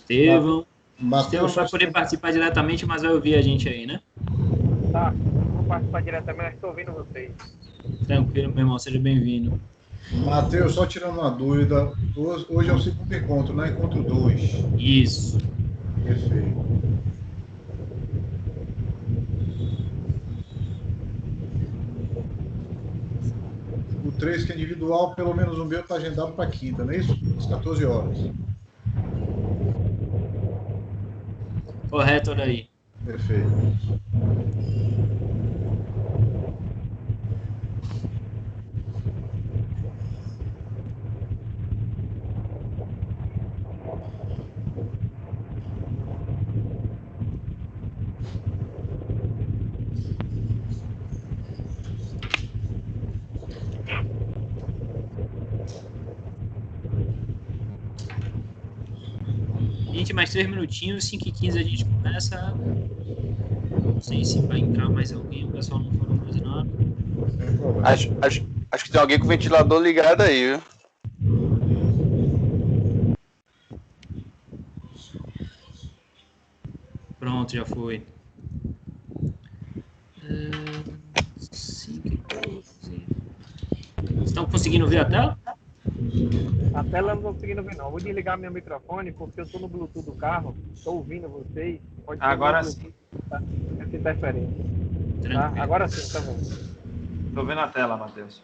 Estevão. Mateus, Estevão vai poder participar diretamente, mas vai ouvir a gente aí, né? Tá, vou participar diretamente, mas estou ouvindo vocês. Tranquilo, meu irmão, seja bem-vindo. Mateus, só tirando uma dúvida, hoje é o segundo encontro, né? Encontro 2. Isso. Perfeito. O 3, que é individual, pelo menos o meu está agendado para quinta, não é isso? Às 14 horas. Correto, olha aí. Perfeito. Gente, mais 3 minutinhos, 5h15 a gente começa. Não sei se vai entrar mais alguém, o pessoal não falou mais nada. Sem problema. Acho que tem alguém com o ventilador ligado aí, viu? Pronto, já foi. 5h12. Estão conseguindo ver a tela? A tela eu não estou conseguindo ver, não. Vou desligar meu microfone porque eu estou no Bluetooth do carro. Estou ouvindo vocês. Pode ser Agora no sim. Tá? Essa interferência. Tá? Tranquilo. Agora sim, tá vendo? Tô vendo a tela, Matheus.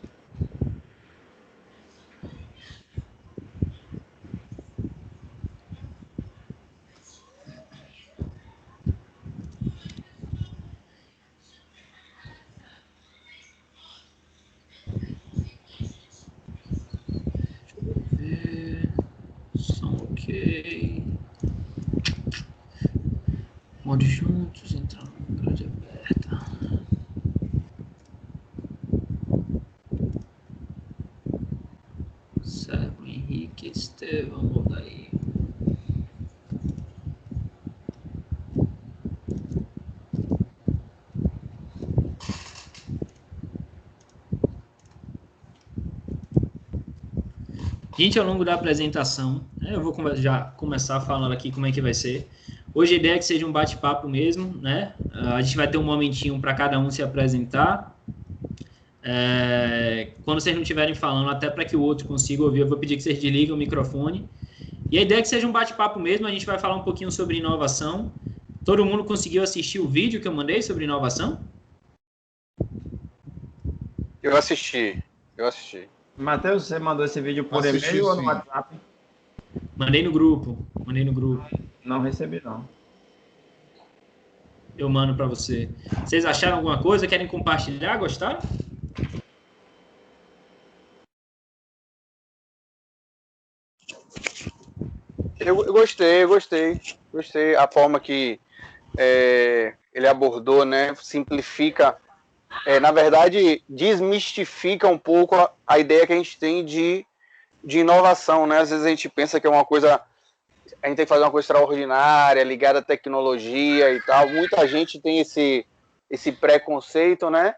Som ok. Modo juntos, entrar na grade aberta. Servo Henrique Estevão, vamos daí. Gente, ao longo da apresentação, eu vou já começar falando aqui como é que vai ser. Hoje a ideia é que seja um bate-papo mesmo, né? A gente vai ter um momentinho para cada um se apresentar. Quando vocês não estiverem falando, até para que o outro consiga ouvir, eu vou pedir que vocês desliguem o microfone. E a ideia é que seja um bate-papo mesmo, a gente vai falar um pouquinho sobre inovação. Todo mundo conseguiu assistir o vídeo que eu mandei sobre inovação? Eu assisti. Matheus, você mandou esse vídeo por Assisti, e-mail ou no sim. WhatsApp? Mandei no grupo. Não recebi, não. Eu mando para você. Vocês acharam alguma coisa? Querem compartilhar? Gostaram? Eu gostei. Gostei a forma que ele abordou, né? Simplifica, na verdade, desmistifica um pouco a ideia que a gente tem de inovação, né? Às vezes a gente pensa que é uma coisa, a gente tem que fazer uma coisa extraordinária, ligada à tecnologia e tal. Muita gente tem esse preconceito, né?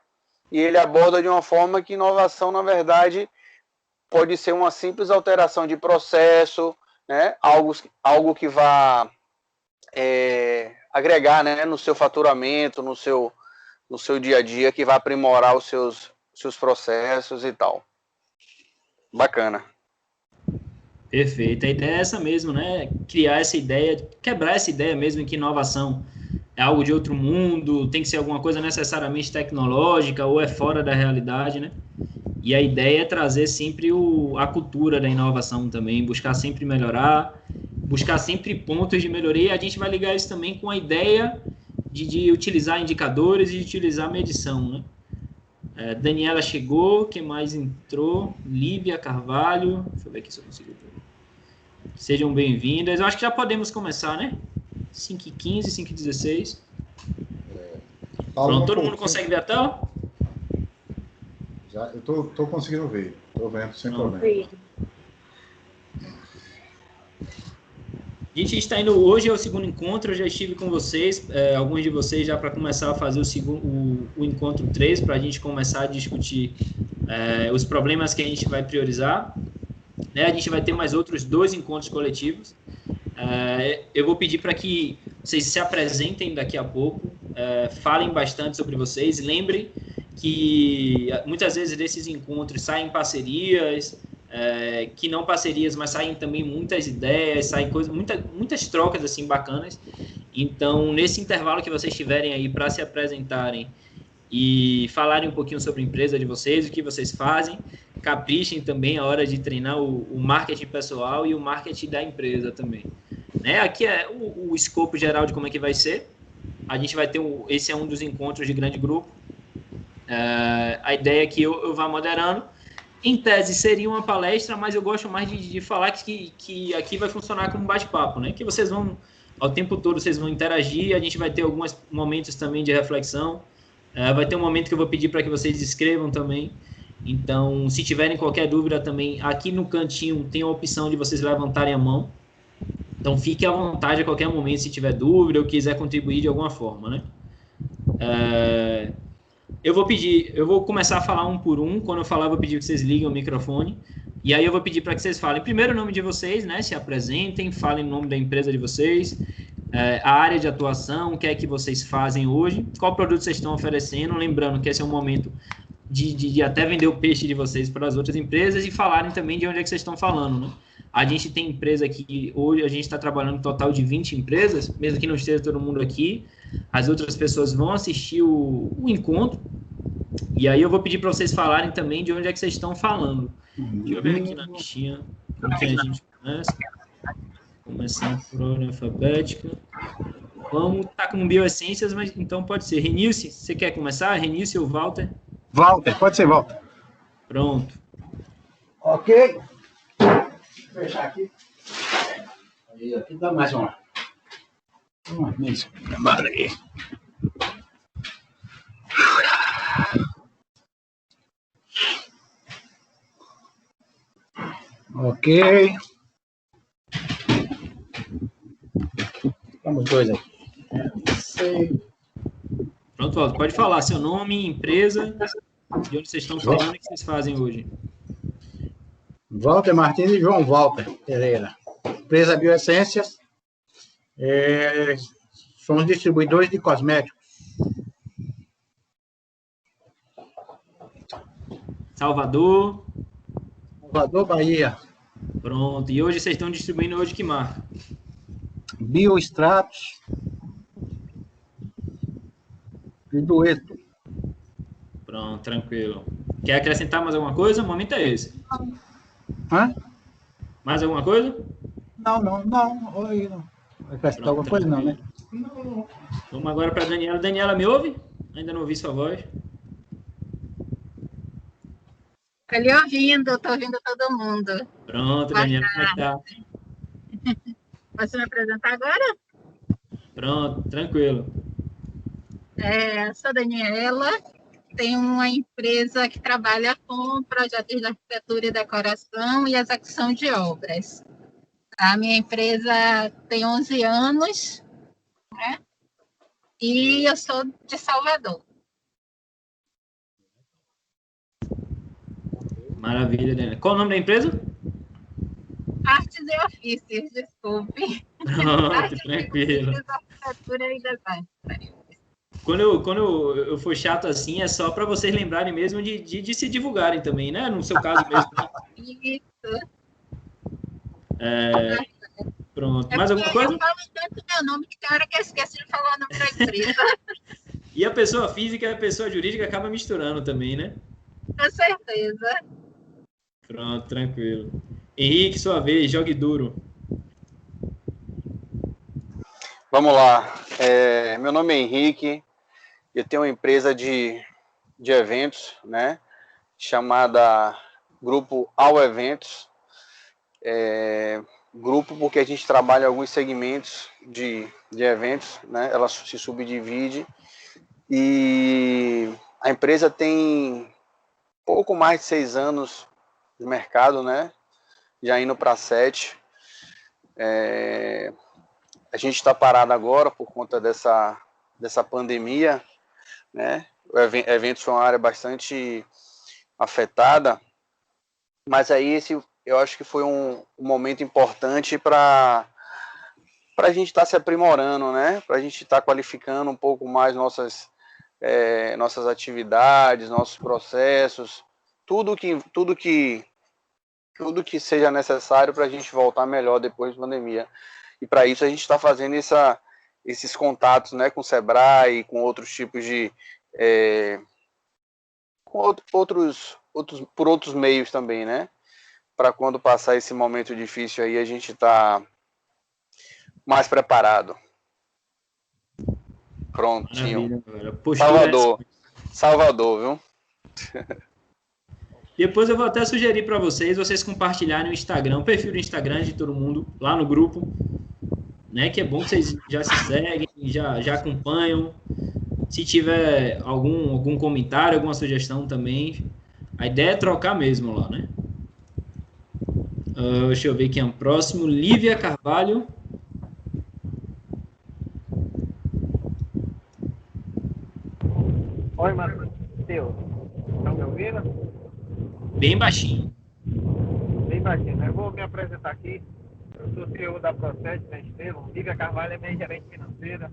E ele aborda de uma forma que inovação, na verdade, pode ser uma simples alteração de processo, né? Algo que vá agregar, né, no seu faturamento, no seu dia a dia, que vai aprimorar os seus processos e tal. Bacana. Perfeito. A ideia é essa mesmo, né? Criar essa ideia, quebrar essa ideia mesmo que inovação é algo de outro mundo, tem que ser alguma coisa necessariamente tecnológica ou é fora da realidade, né? E a ideia é trazer sempre a cultura da inovação também, buscar sempre melhorar, buscar sempre pontos de melhoria, e a gente vai ligar isso também com a ideia de utilizar indicadores e de utilizar medição, né? Daniela chegou, quem mais entrou? Lívia Carvalho, deixa eu ver aqui se eu consigo ver. Sejam bem-vindas. Eu acho que já podemos começar, né? 5h15, 5h16. Pronto, todo mundo consegue ver a tela? Já, eu tô conseguindo ver. Tô vendo sem problema. A gente está indo hoje, é o segundo encontro, eu já estive com vocês, alguns de vocês já para começar a fazer o encontro 3, para a gente começar a discutir os problemas que a gente vai priorizar. Né? A gente vai ter mais outros 2 encontros coletivos. Eu vou pedir para que vocês se apresentem daqui a pouco, falem bastante sobre vocês. Lembrem que muitas vezes desses encontros saem parcerias, que não parcerias, mas saem também muitas ideias, saem coisas, muitas trocas assim bacanas. Então, nesse intervalo que vocês tiverem aí para se apresentarem e falarem um pouquinho sobre a empresa de vocês, o que vocês fazem, caprichem também a hora de treinar o marketing pessoal e o marketing da empresa também. Né? Aqui é o escopo geral de como é que vai ser. A gente vai ter esse é um dos encontros de grande grupo. A ideia é que eu vá moderando. Em tese seria uma palestra, mas eu gosto mais de falar que aqui vai funcionar como bate-papo, né? Que vocês vão, ao tempo todo, vocês vão interagir, a gente vai ter alguns momentos também de reflexão. Vai ter um momento que eu vou pedir para que vocês escrevam também. Então, se tiverem qualquer dúvida também, aqui no cantinho tem a opção de vocês levantarem a mão. Então, fique à vontade a qualquer momento se tiver dúvida ou quiser contribuir de alguma forma, né? Eu vou começar a falar um por um. Quando eu falar, eu vou pedir que vocês liguem o microfone. E aí eu vou pedir para que vocês falem primeiro o nome de vocês, né? Se apresentem, falem o nome da empresa de vocês, a área de atuação, o que é que vocês fazem hoje, qual produto vocês estão oferecendo. Lembrando que esse é um momento de até vender o peixe de vocês para as outras empresas e falarem também de onde é que vocês estão falando, né? A gente tem empresa aqui, hoje a gente está trabalhando um total de 20 empresas, mesmo que não esteja todo mundo aqui. As outras pessoas vão assistir o encontro. E aí eu vou pedir para vocês falarem também de onde é que vocês estão falando. Deixa eu ver aqui na listinha como que a gente começa. Começando por ordem alfabética. Vamos estar com bioessências, mas então pode ser. Renilce, você quer começar? Renilce ou Walter? Walter, pode ser Walter. Pronto. Ok. Vou fechar aqui. Aí, aqui dá mais uma mesa. Aí. Ok. Vamos dois aqui. Pronto, Walter, pode falar seu nome, empresa, de onde vocês estão falando e o que vocês fazem hoje. Walter Martins e João Walter Pereira. Empresa Bioessências. Somos distribuidores de cosméticos. Salvador, Bahia. Pronto. E hoje vocês estão distribuindo hoje que marca? Biostratos e Dueto. Pronto, tranquilo. Quer acrescentar mais alguma coisa? O momento é esse. Hã? Mais alguma coisa? Não. Oi, não. Vai acrescentar alguma coisa? Não, né? Não. Vamos agora para a Daniela. Daniela, me ouve? Ainda não ouvi sua voz. Estou lhe ouvindo, estou ouvindo todo mundo. Pronto, Daniela, como é que tá? Posso me apresentar agora? Pronto, tranquilo. Sou Daniela, tenho uma empresa que trabalha com projetos de arquitetura e decoração e execução de obras. A minha empresa tem 11 anos, né? E eu sou de Salvador. Maravilha, Daniela. Qual o nome da empresa? Artes e ofícios, desculpe. Pronto, tranquilo. Arquitetura e design. Quando eu for chato assim, é só para vocês lembrarem mesmo de se divulgarem também, né? No seu caso mesmo. Isso. Pronto. Mais alguma coisa? Eu falo tanto meu nome que tem hora que eu esqueço de falar o nome da empresa. E a pessoa física e a pessoa jurídica acaba misturando também, né? Com certeza. Pronto, tranquilo. Henrique, sua vez, jogue duro. Vamos lá. Meu nome é Henrique. Eu tenho uma empresa de eventos, né? Chamada Grupo Ao Eventos. Grupo porque a gente trabalha em alguns segmentos de eventos, né? Ela se subdivide. E a empresa tem pouco mais de 6 anos de mercado, né? Já indo para 7. A gente está parado agora por conta dessa pandemia, né? Eventos foi uma área bastante afetada, mas aí eu acho que foi um momento importante para para a gente estar se aprimorando, né? Para a gente estar qualificando um pouco mais nossas atividades, nossos processos, tudo que seja necessário para a gente voltar melhor depois da pandemia. E para isso a gente está fazendo esses contatos, né, com o Sebrae, com outros tipos de... por outros meios também, né? Para quando passar esse momento difícil aí, a gente tá mais preparado. Prontinho. Salvador, viu? Depois eu vou até sugerir para vocês compartilharem o Instagram, o perfil do Instagram de todo mundo, lá no grupo, né? Que é bom que vocês já se seguem, já acompanham. Se tiver algum comentário, alguma sugestão também, a ideia é trocar mesmo lá, né? Deixa eu ver quem é o próximo. Lívia Carvalho. Oi, Matheus. Estão me ouvindo? Bem baixinho. Bem baixinho, né? Eu vou me apresentar aqui. Eu sou CEO da Proced, né, Estevam. Lívia Carvalho é minha gerente financeira.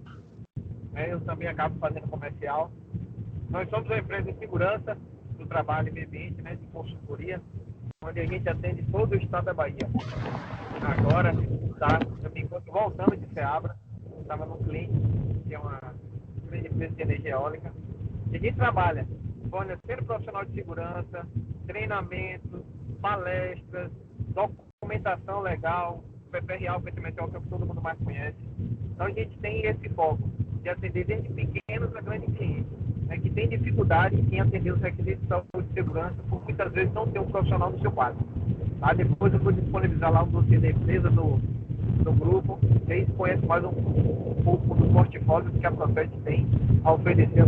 Eu também acabo fazendo comercial. Nós somos uma empresa de segurança do trabalho e meio ambiente, né, de consultoria, onde a gente atende todo o estado da Bahia. Agora, eu me encontro voltando de Ceabra, estava num cliente, que é uma grande empresa de energia eólica, e a gente trabalha fornecendo profissional de segurança, treinamento, palestras, documentação legal, PPRA, o PTMTO, que é o que todo mundo mais conhece. Então a gente tem esse foco de atender desde pequenos a grandes clientes, né, que tem dificuldade em atender os requisitos de saúde e segurança, por muitas vezes não tem um profissional no seu quadro. Tá? Depois eu vou disponibilizar lá o dossiê da empresa do grupo, e aí conhece mais um pouco dos portfólios que a Proced tem a oferecer.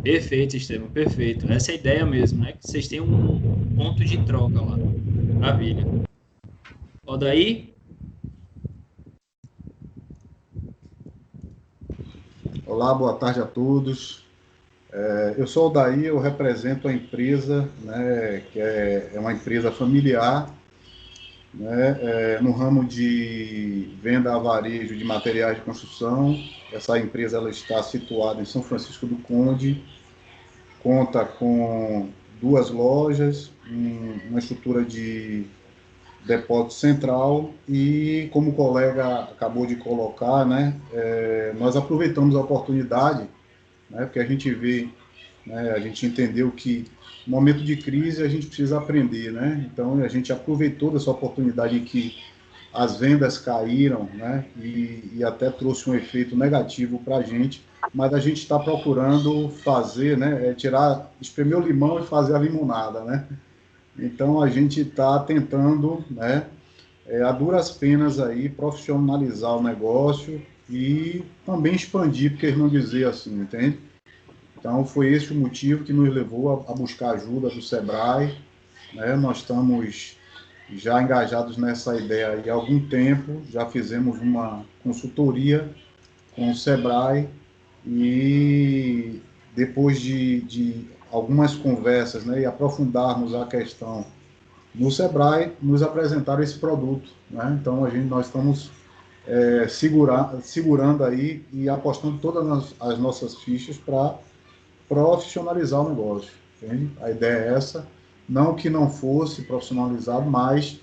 Perfeito, Estevam, perfeito. Essa é a ideia mesmo, né? Que vocês tenham um ponto de troca lá. Maravilha. Daí? Olá, boa tarde a todos. Eu sou o Daí, eu represento a empresa, né, que é uma empresa familiar, né, no ramo de venda a varejo de materiais de construção. Essa empresa ela está situada em São Francisco do Conde, conta com 2 lojas, uma estrutura de depósito central e, como o colega acabou de colocar, né, nós aproveitamos a oportunidade, né, porque a gente vê, né, a gente entendeu que no momento de crise a gente precisa aprender, né, então a gente aproveitou dessa oportunidade em que as vendas caíram, né, e até trouxe um efeito negativo para a gente, mas a gente está procurando fazer, né, espremer o limão e fazer a limonada, né. Então, a gente está tentando, né, a duras penas aí, profissionalizar o negócio e também expandir, porque eles não dizer assim, entende? Então, foi esse o motivo que nos levou a buscar ajuda do Sebrae, né? Nós estamos já engajados nessa ideia aí há algum tempo, já fizemos uma consultoria com o Sebrae e depois de algumas conversas, né, e aprofundarmos a questão no Sebrae, nos apresentaram esse produto, né? Então nós estamos segurando aí e apostando todas as nossas fichas para profissionalizar o negócio, entende? A ideia é essa, não que não fosse profissionalizado, mas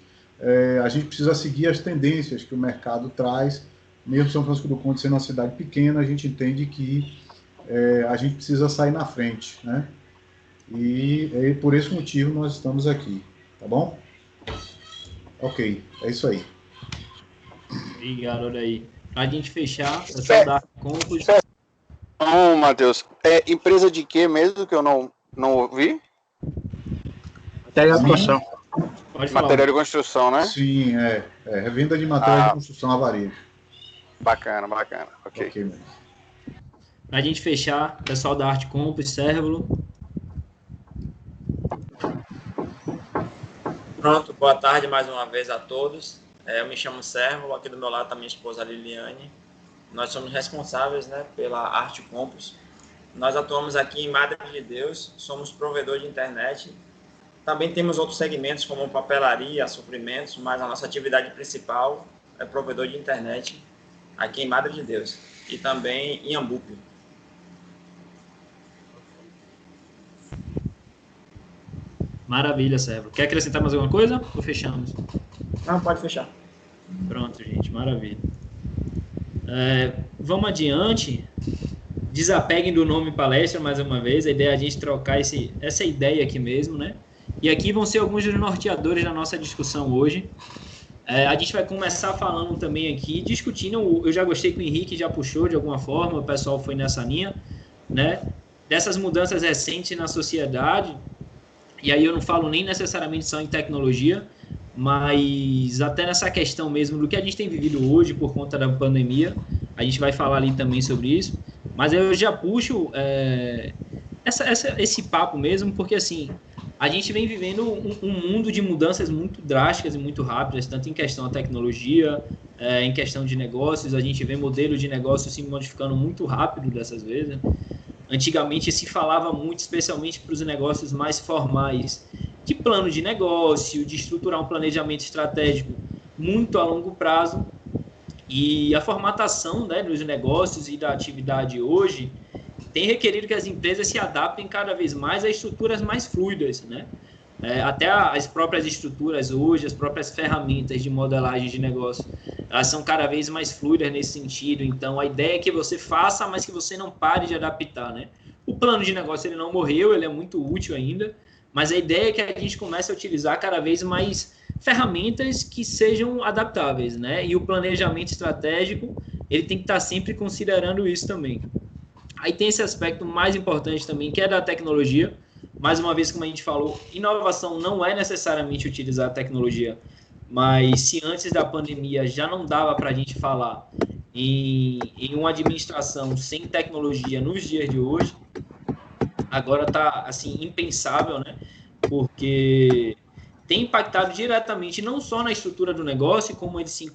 a gente precisa seguir as tendências que o mercado traz. Mesmo São Francisco do Conde sendo uma cidade pequena, a gente entende que a gente precisa sair na frente, né? E por esse motivo nós estamos aqui, tá bom? Ok, é isso aí. Obrigado, olha aí. Para a gente fechar, é só dar conclusão. Não, Matheus, empresa de quê mesmo que eu não ouvi? Material de construção. Pode falar. Material de construção, né? Sim, revenda de materiais de construção a varejo. Bacana, ok. Ok, mesmo. Para a gente fechar, pessoal da Arte Compos, Sérvulo. Pronto, boa tarde mais uma vez a todos. Eu me chamo Sérvulo, aqui do meu lado está minha esposa Liliane. Nós somos responsáveis, né, pela Arte Compos. Nós atuamos aqui em Madre de Deus, somos provedor de internet, Também temos outros segmentos como papelaria, suprimentos, mas a nossa atividade principal é provedor de internet aqui em Madre de Deus e também em Ambupe. Maravilha, Sérgio. Quer acrescentar mais alguma coisa ou fechamos? Não, pode fechar. Pronto, gente, maravilha. Vamos adiante. Desapeguem do nome palestra mais uma vez. A ideia é a gente trocar essa ideia aqui mesmo, né? E aqui vão ser alguns dos norteadores da nossa discussão hoje. A gente vai começar falando também aqui, discutindo, eu já gostei que o Henrique já puxou de alguma forma, o pessoal foi nessa linha, né? Dessas mudanças recentes na sociedade, e aí eu não falo nem necessariamente só em tecnologia, mas até nessa questão mesmo do que a gente tem vivido hoje por conta da pandemia, a gente vai falar ali também sobre isso, mas eu já puxo esse papo mesmo, porque assim, a gente vem vivendo um mundo de mudanças muito drásticas e muito rápidas, tanto em questão da tecnologia, em questão de negócios, a gente vê modelos de negócios se modificando muito rápido dessas vezes, né? Antigamente se falava muito, especialmente para os negócios mais formais, de plano de negócio, de estruturar um planejamento estratégico muito a longo prazo. E a formatação, né, dos negócios e da atividade hoje tem requerido que as empresas se adaptem cada vez mais a estruturas mais fluidas, né? Até as próprias estruturas hoje, as próprias ferramentas de modelagem de negócio, elas são cada vez mais fluidas nesse sentido. Então, a ideia é que você faça, mas que você não pare de adaptar, né? O plano de negócio, ele não morreu, ele é muito útil ainda, mas a ideia é que a gente comece a utilizar cada vez mais ferramentas que sejam adaptáveis, né? E o planejamento estratégico, ele tem que estar sempre considerando isso também. Aí tem esse aspecto mais importante também, que é da tecnologia. Mais uma vez, como a gente falou, inovação não é necessariamente utilizar a tecnologia, mas se antes da pandemia já não dava para a gente falar em uma administração sem tecnologia nos dias de hoje, agora está assim, impensável, né? Porque tem impactado diretamente não só na estrutura do negócio, como ele se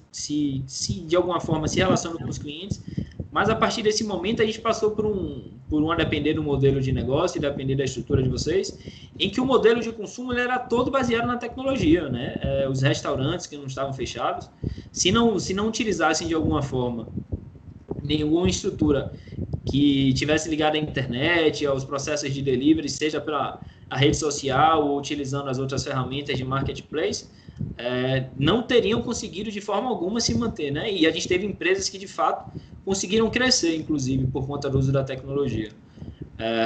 de alguma forma se relaciona com os clientes, mas a partir desse momento a gente passou por um a depender do modelo de negócio e depender da estrutura de vocês, em que o modelo de consumo ele era todo baseado na tecnologia, né? Os restaurantes que não estavam fechados, se não utilizassem de alguma forma nenhuma estrutura que tivesse ligada à internet, aos processos de delivery, seja pela a rede social ou utilizando as outras ferramentas de marketplace, não teriam conseguido de forma alguma se manter, né? E a gente teve empresas que de fato conseguiram crescer, inclusive, por conta do uso da tecnologia.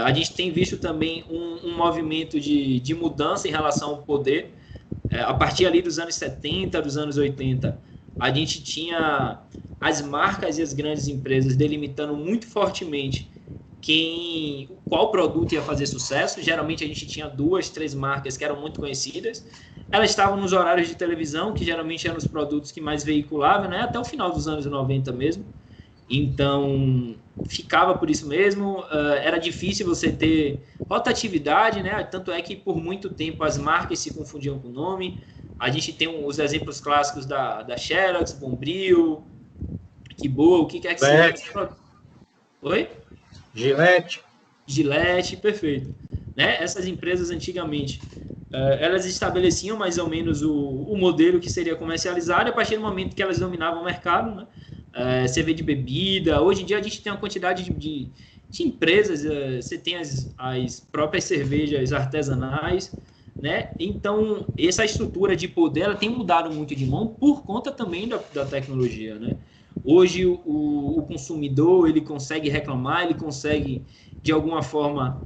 A gente tem visto também um movimento de mudança em relação ao poder. A partir ali dos anos 70, dos anos 80, a gente tinha as marcas e as grandes empresas delimitando muito fortemente qual produto ia fazer sucesso. Geralmente a gente tinha 2, 3 marcas que eram muito conhecidas. Elas estavam nos horários de televisão, que geralmente eram os produtos que mais veiculavam, né? Até o final dos anos 90 mesmo. Então, ficava por isso mesmo. Era difícil você ter rotatividade, né? Tanto é que por muito tempo as marcas se confundiam com o nome. A gente tem os exemplos clássicos da Xerox, Bombril, Que Boa, o que quer que seja. Oi? Gillette, perfeito. Né? Essas empresas antigamente, elas estabeleciam mais ou menos o modelo que seria comercializado, e a partir do momento que elas dominavam o mercado, né? Cerveja de bebida, hoje em dia a gente tem uma quantidade de empresas, você tem as próprias cervejas artesanais, né? Então, essa estrutura de poder ela tem mudado muito de mão por conta também da tecnologia, né? Hoje o consumidor ele consegue reclamar, ele consegue de alguma forma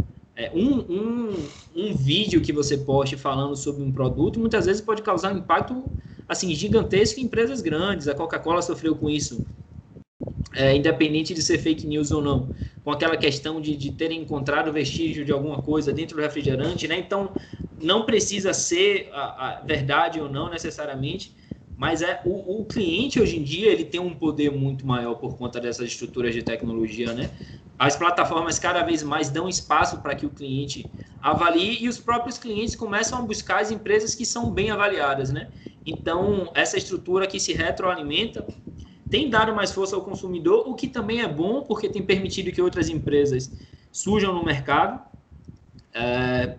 um vídeo que você poste falando sobre um produto muitas vezes pode causar um impacto assim gigantesco em empresas grandes. A Coca-Cola sofreu com isso, independente de ser fake news ou não, com aquela questão de terem encontrado vestígio de alguma coisa dentro do refrigerante, né? Então não precisa ser a verdade ou não necessariamente, mas o cliente hoje em dia ele tem um poder muito maior por conta dessas estruturas de tecnologia, né? As plataformas cada vez mais dão espaço para que o cliente avalie, e os próprios clientes começam a buscar as empresas que são bem avaliadas, né? Então, essa estrutura que se retroalimenta tem dado mais força ao consumidor, o que também é bom, porque tem permitido que outras empresas surjam no mercado.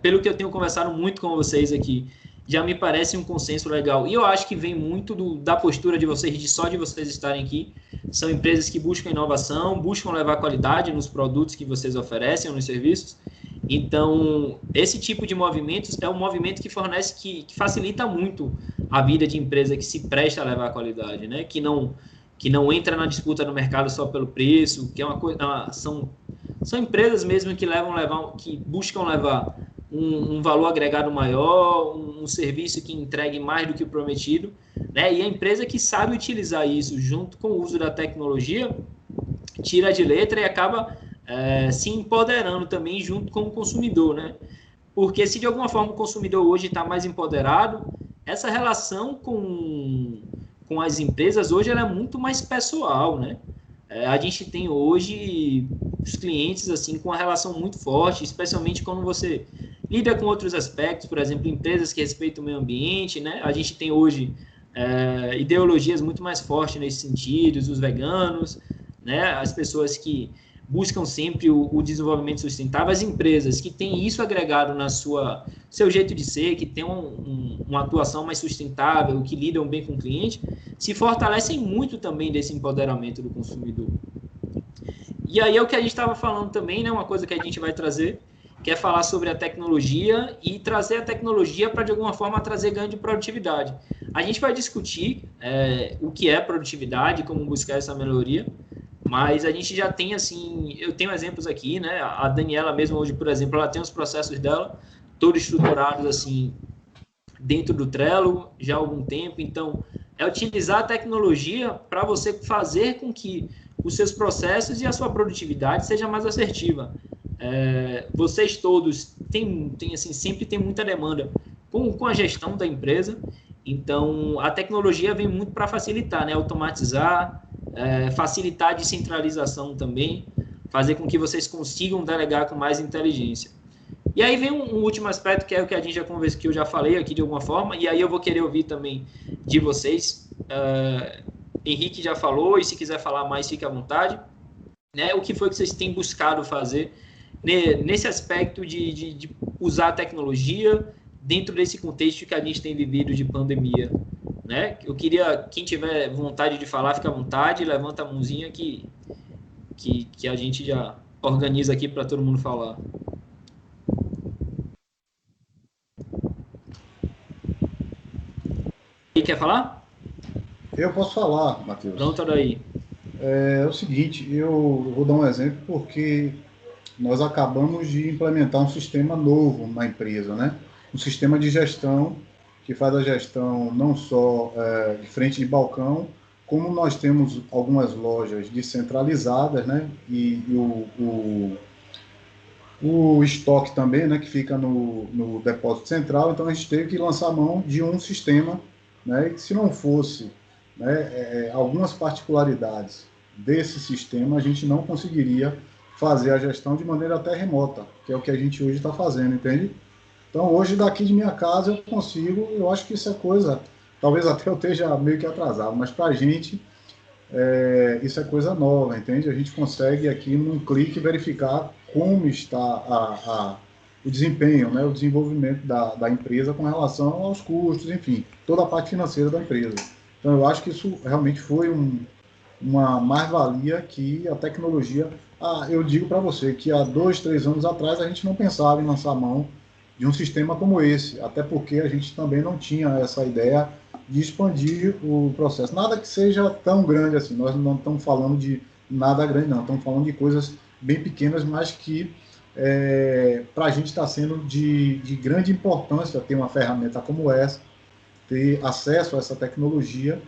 pelo que eu tenho conversado muito com vocês aqui, já me parece um consenso legal. E eu acho que vem muito da postura de vocês, só de vocês estarem aqui. São empresas que buscam inovação, buscam levar qualidade nos produtos que vocês oferecem, nos serviços. Então, esse tipo de movimentos é um movimento que fornece, que facilita muito a vida de empresa que se presta a levar qualidade, né? Que não entra na disputa no mercado só pelo preço, que é uma coisa, são empresas mesmo que buscam levar um valor agregado maior, um serviço que entregue mais do que o prometido, né? E a empresa que sabe utilizar isso junto com o uso da tecnologia, tira de letra e acaba se empoderando também junto com o consumidor, né? Porque se de alguma forma o consumidor hoje está mais empoderado, essa relação com as empresas hoje ela é muito mais pessoal, né? A gente tem hoje os clientes assim com uma relação muito forte, especialmente quando você lida com outros aspectos, por exemplo, empresas que respeitam o meio ambiente, né? A gente tem hoje ideologias muito mais fortes nesse sentido, os veganos, né? As pessoas que buscam sempre o desenvolvimento sustentável, as empresas que têm isso agregado na seu jeito de ser, que têm uma atuação mais sustentável, que lidam bem com o cliente, se fortalecem muito também desse empoderamento do consumidor. E aí é o que a gente estava falando também, né? Uma coisa que a gente vai trazer, que é falar sobre a tecnologia e trazer a tecnologia para, de alguma forma, trazer ganho de produtividade. A gente vai discutir o que é produtividade, como buscar essa melhoria, mas a gente já tem, assim, eu tenho exemplos aqui, né? A Daniela mesmo hoje, por exemplo, ela tem os processos dela todos estruturados, assim, dentro do Trello já há algum tempo. Então, é utilizar a tecnologia para você fazer com que os seus processos e a sua produtividade seja mais assertiva. Vocês todos têm assim, sempre tem muita demanda com a gestão da empresa, então a tecnologia vem muito para facilitar, né? Automatizar, facilitar a descentralização também, fazer com que vocês consigam delegar com mais inteligência. E aí vem um último aspecto, que é o que a gente já conversou, que eu já falei aqui de alguma forma, e aí eu vou querer ouvir também de vocês. Henrique já falou, e se quiser falar mais, fique à vontade. Né? O que foi que vocês têm buscado fazer nesse aspecto de usar a tecnologia dentro desse contexto que a gente tem vivido de pandemia? Né? Eu queria, quem tiver vontade de falar, fica à vontade, levanta a mãozinha que a gente já organiza aqui para todo mundo falar. Quer falar? Eu posso falar, Matheus. Pronto, daí. É o seguinte, eu vou dar um exemplo porque nós acabamos de implementar um sistema novo na empresa, né? Um sistema de gestão que faz a gestão não só de frente de balcão, como nós temos algumas lojas descentralizadas, né? E o estoque também, né? Que fica no depósito central. Então a gente teve que lançar mão de um sistema, né? E se não fosse, né, algumas particularidades desse sistema, a gente não conseguiria fazer a gestão de maneira até remota, que é o que a gente hoje está fazendo, entende? Então, hoje, daqui de minha casa, eu consigo, eu acho que isso é coisa, talvez até eu esteja meio que atrasado, mas para a gente, isso é coisa nova, entende? A gente consegue aqui, num clique, verificar como está o desempenho, né, o desenvolvimento da empresa com relação aos custos, enfim, toda a parte financeira da empresa. Então, eu acho que isso realmente foi uma mais-valia que a tecnologia... eu digo para você que há 2, 3 anos atrás a gente não pensava em lançar mão de um sistema como esse, até porque a gente também não tinha essa ideia de expandir o processo. Nada que seja tão grande assim, nós não estamos falando de nada grande, não, estamos falando de coisas bem pequenas, mas que para a gente está sendo de grande importância ter uma ferramenta como essa, ter acesso a essa tecnologia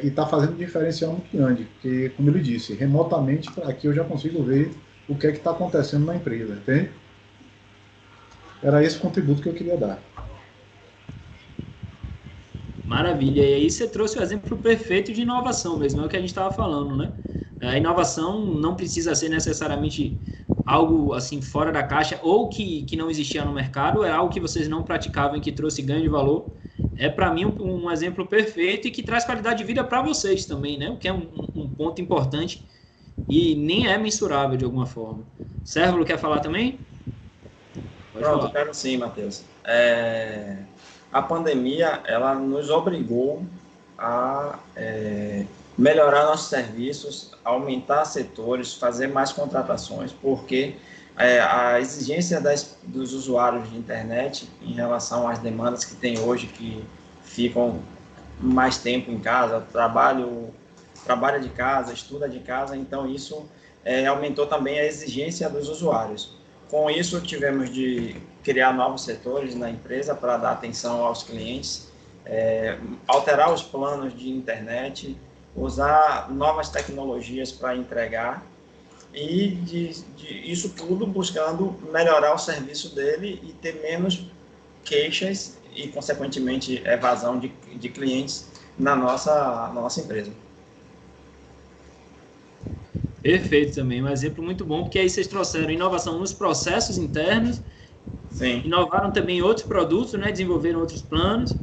e está fazendo um diferencial muito grande, porque, como ele disse, remotamente, aqui eu já consigo ver o que é que está acontecendo na empresa, entende? Era esse o contributo que eu queria dar. Maravilha, e aí você trouxe o exemplo perfeito de inovação mesmo, é o que a gente estava falando, né? A inovação não precisa ser necessariamente algo assim fora da caixa ou que não existia no mercado, é algo que vocês não praticavam e que trouxe ganho de valor. É para mim um exemplo perfeito e que traz qualidade de vida para vocês também, né? O que é um ponto importante e nem é mensurável de alguma forma. Sérvulo quer falar também? Pronto, quero sim, Matheus. A pandemia, ela nos obrigou a melhorar nossos serviços, aumentar setores, fazer mais contratações, porque a exigência dos usuários de internet em relação às demandas que tem hoje, que ficam mais tempo em casa, trabalha de casa, estuda de casa, então isso aumentou também a exigência dos usuários. Com isso, tivemos de criar novos setores na empresa para dar atenção aos clientes, alterar os planos de internet, usar novas tecnologias para entregar e isso tudo buscando melhorar o serviço dele e ter menos queixas e, consequentemente, evasão de clientes na nossa empresa. Perfeito também, um exemplo muito bom, porque aí vocês trouxeram inovação nos processos internos, Sim. Inovaram também outros produtos, né, desenvolveram outros planos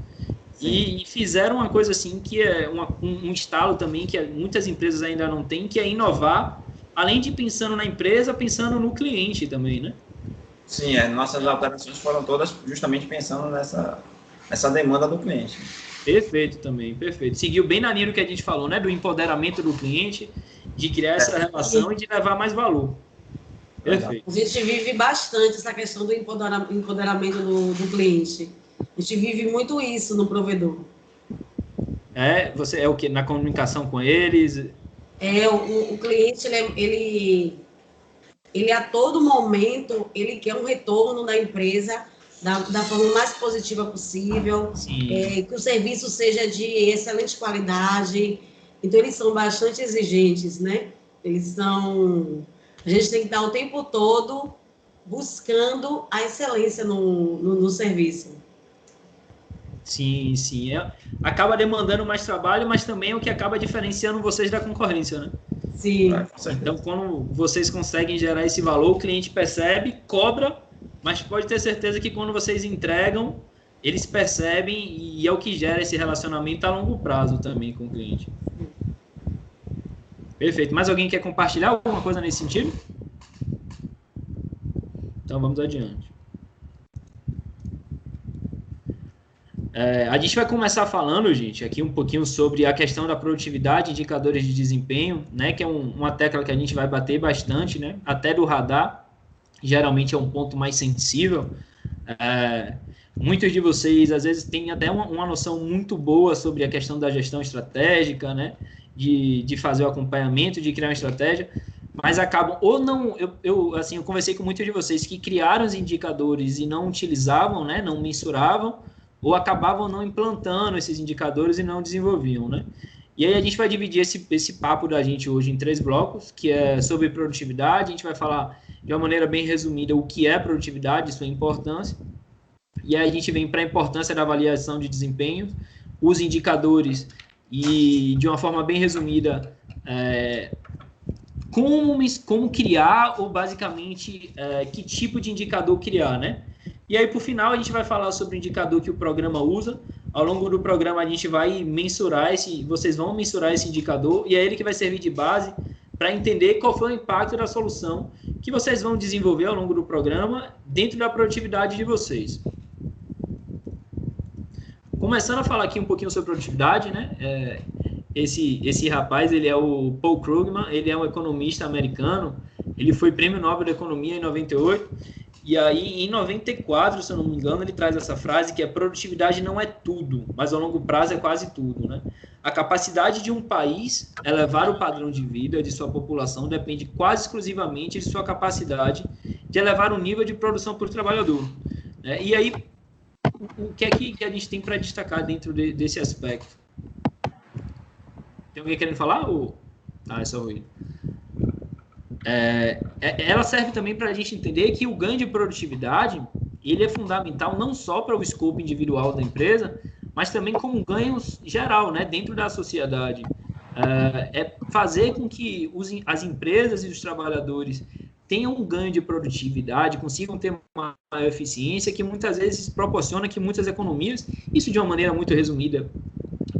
e fizeram uma coisa assim que é um estalo também que muitas empresas ainda não têm, que é inovar, além de pensando na empresa, pensando no cliente também, né? Sim, nossas alterações foram todas justamente pensando nessa demanda do cliente. Perfeito também, perfeito. Seguiu bem na linha do que a gente falou, né, do empoderamento do cliente, de criar essa relação e de levar mais valor. Perfeito. A gente vive bastante essa questão do empoderamento do cliente. A gente vive muito isso no provedor. Você é o que? Na comunicação com eles? O cliente, ele a todo momento, ele quer um retorno da empresa da forma mais positiva possível, que o serviço seja de excelente qualidade. Então, eles são bastante exigentes, né? A gente tem que estar o tempo todo buscando a excelência no serviço. Sim. Acaba demandando mais trabalho, mas também é o que acaba diferenciando vocês da concorrência, né? Sim. Então, quando vocês conseguem gerar esse valor, o cliente percebe, cobra, mas pode ter certeza que quando vocês entregam, eles percebem e é o que gera esse relacionamento a longo prazo também com o cliente. Perfeito. Mais alguém quer compartilhar alguma coisa nesse sentido? Então, vamos adiante. A gente vai começar falando, gente, aqui um pouquinho sobre a questão da produtividade, indicadores de desempenho, né, que é uma tecla que a gente vai bater bastante, né, até do radar, geralmente é um ponto mais sensível. Muitos de vocês, às vezes, têm até uma noção muito boa sobre a questão da gestão estratégica, né, de fazer o acompanhamento, de criar uma estratégia, mas acabam, ou não, eu conversei com muitos de vocês que criaram os indicadores e não utilizavam, né, não mensuravam, ou acabavam não implantando esses indicadores e não desenvolviam, né? E aí a gente vai dividir esse papo da gente hoje em 3 blocos, que é sobre produtividade. A gente vai falar de uma maneira bem resumida o que é produtividade, sua importância, e aí a gente vem para a importância da avaliação de desempenho, os indicadores e, de uma forma bem resumida, como criar ou, basicamente, que tipo de indicador criar, né? E aí, por final, a gente vai falar sobre o indicador que o programa usa. Ao longo do programa, a gente vai mensurar vocês vão mensurar esse indicador, e é ele que vai servir de base para entender qual foi o impacto da solução que vocês vão desenvolver ao longo do programa dentro da produtividade de vocês. Começando a falar aqui um pouquinho sobre produtividade, né? Esse rapaz, ele é o Paul Krugman, ele é um economista americano, ele foi Prêmio Nobel da Economia em 98, e aí em 94, se eu não me engano, ele traz essa frase que a produtividade não é tudo, mas ao longo prazo é quase tudo, né? A capacidade de um país elevar o padrão de vida de sua população depende quase exclusivamente de sua capacidade de elevar o nível de produção por trabalhador, né? E aí, o que é que a gente tem para destacar dentro desse aspecto? Tem alguém querendo falar? É só ruído. Ela serve também para a gente entender que o ganho de produtividade ele é fundamental não só para o escopo individual da empresa, mas também como um ganho geral, né, dentro da sociedade. Fazer com que as empresas e os trabalhadores tenham um ganho de produtividade, consigam ter uma maior eficiência, que muitas vezes proporciona que muitas economias, isso de uma maneira muito resumida,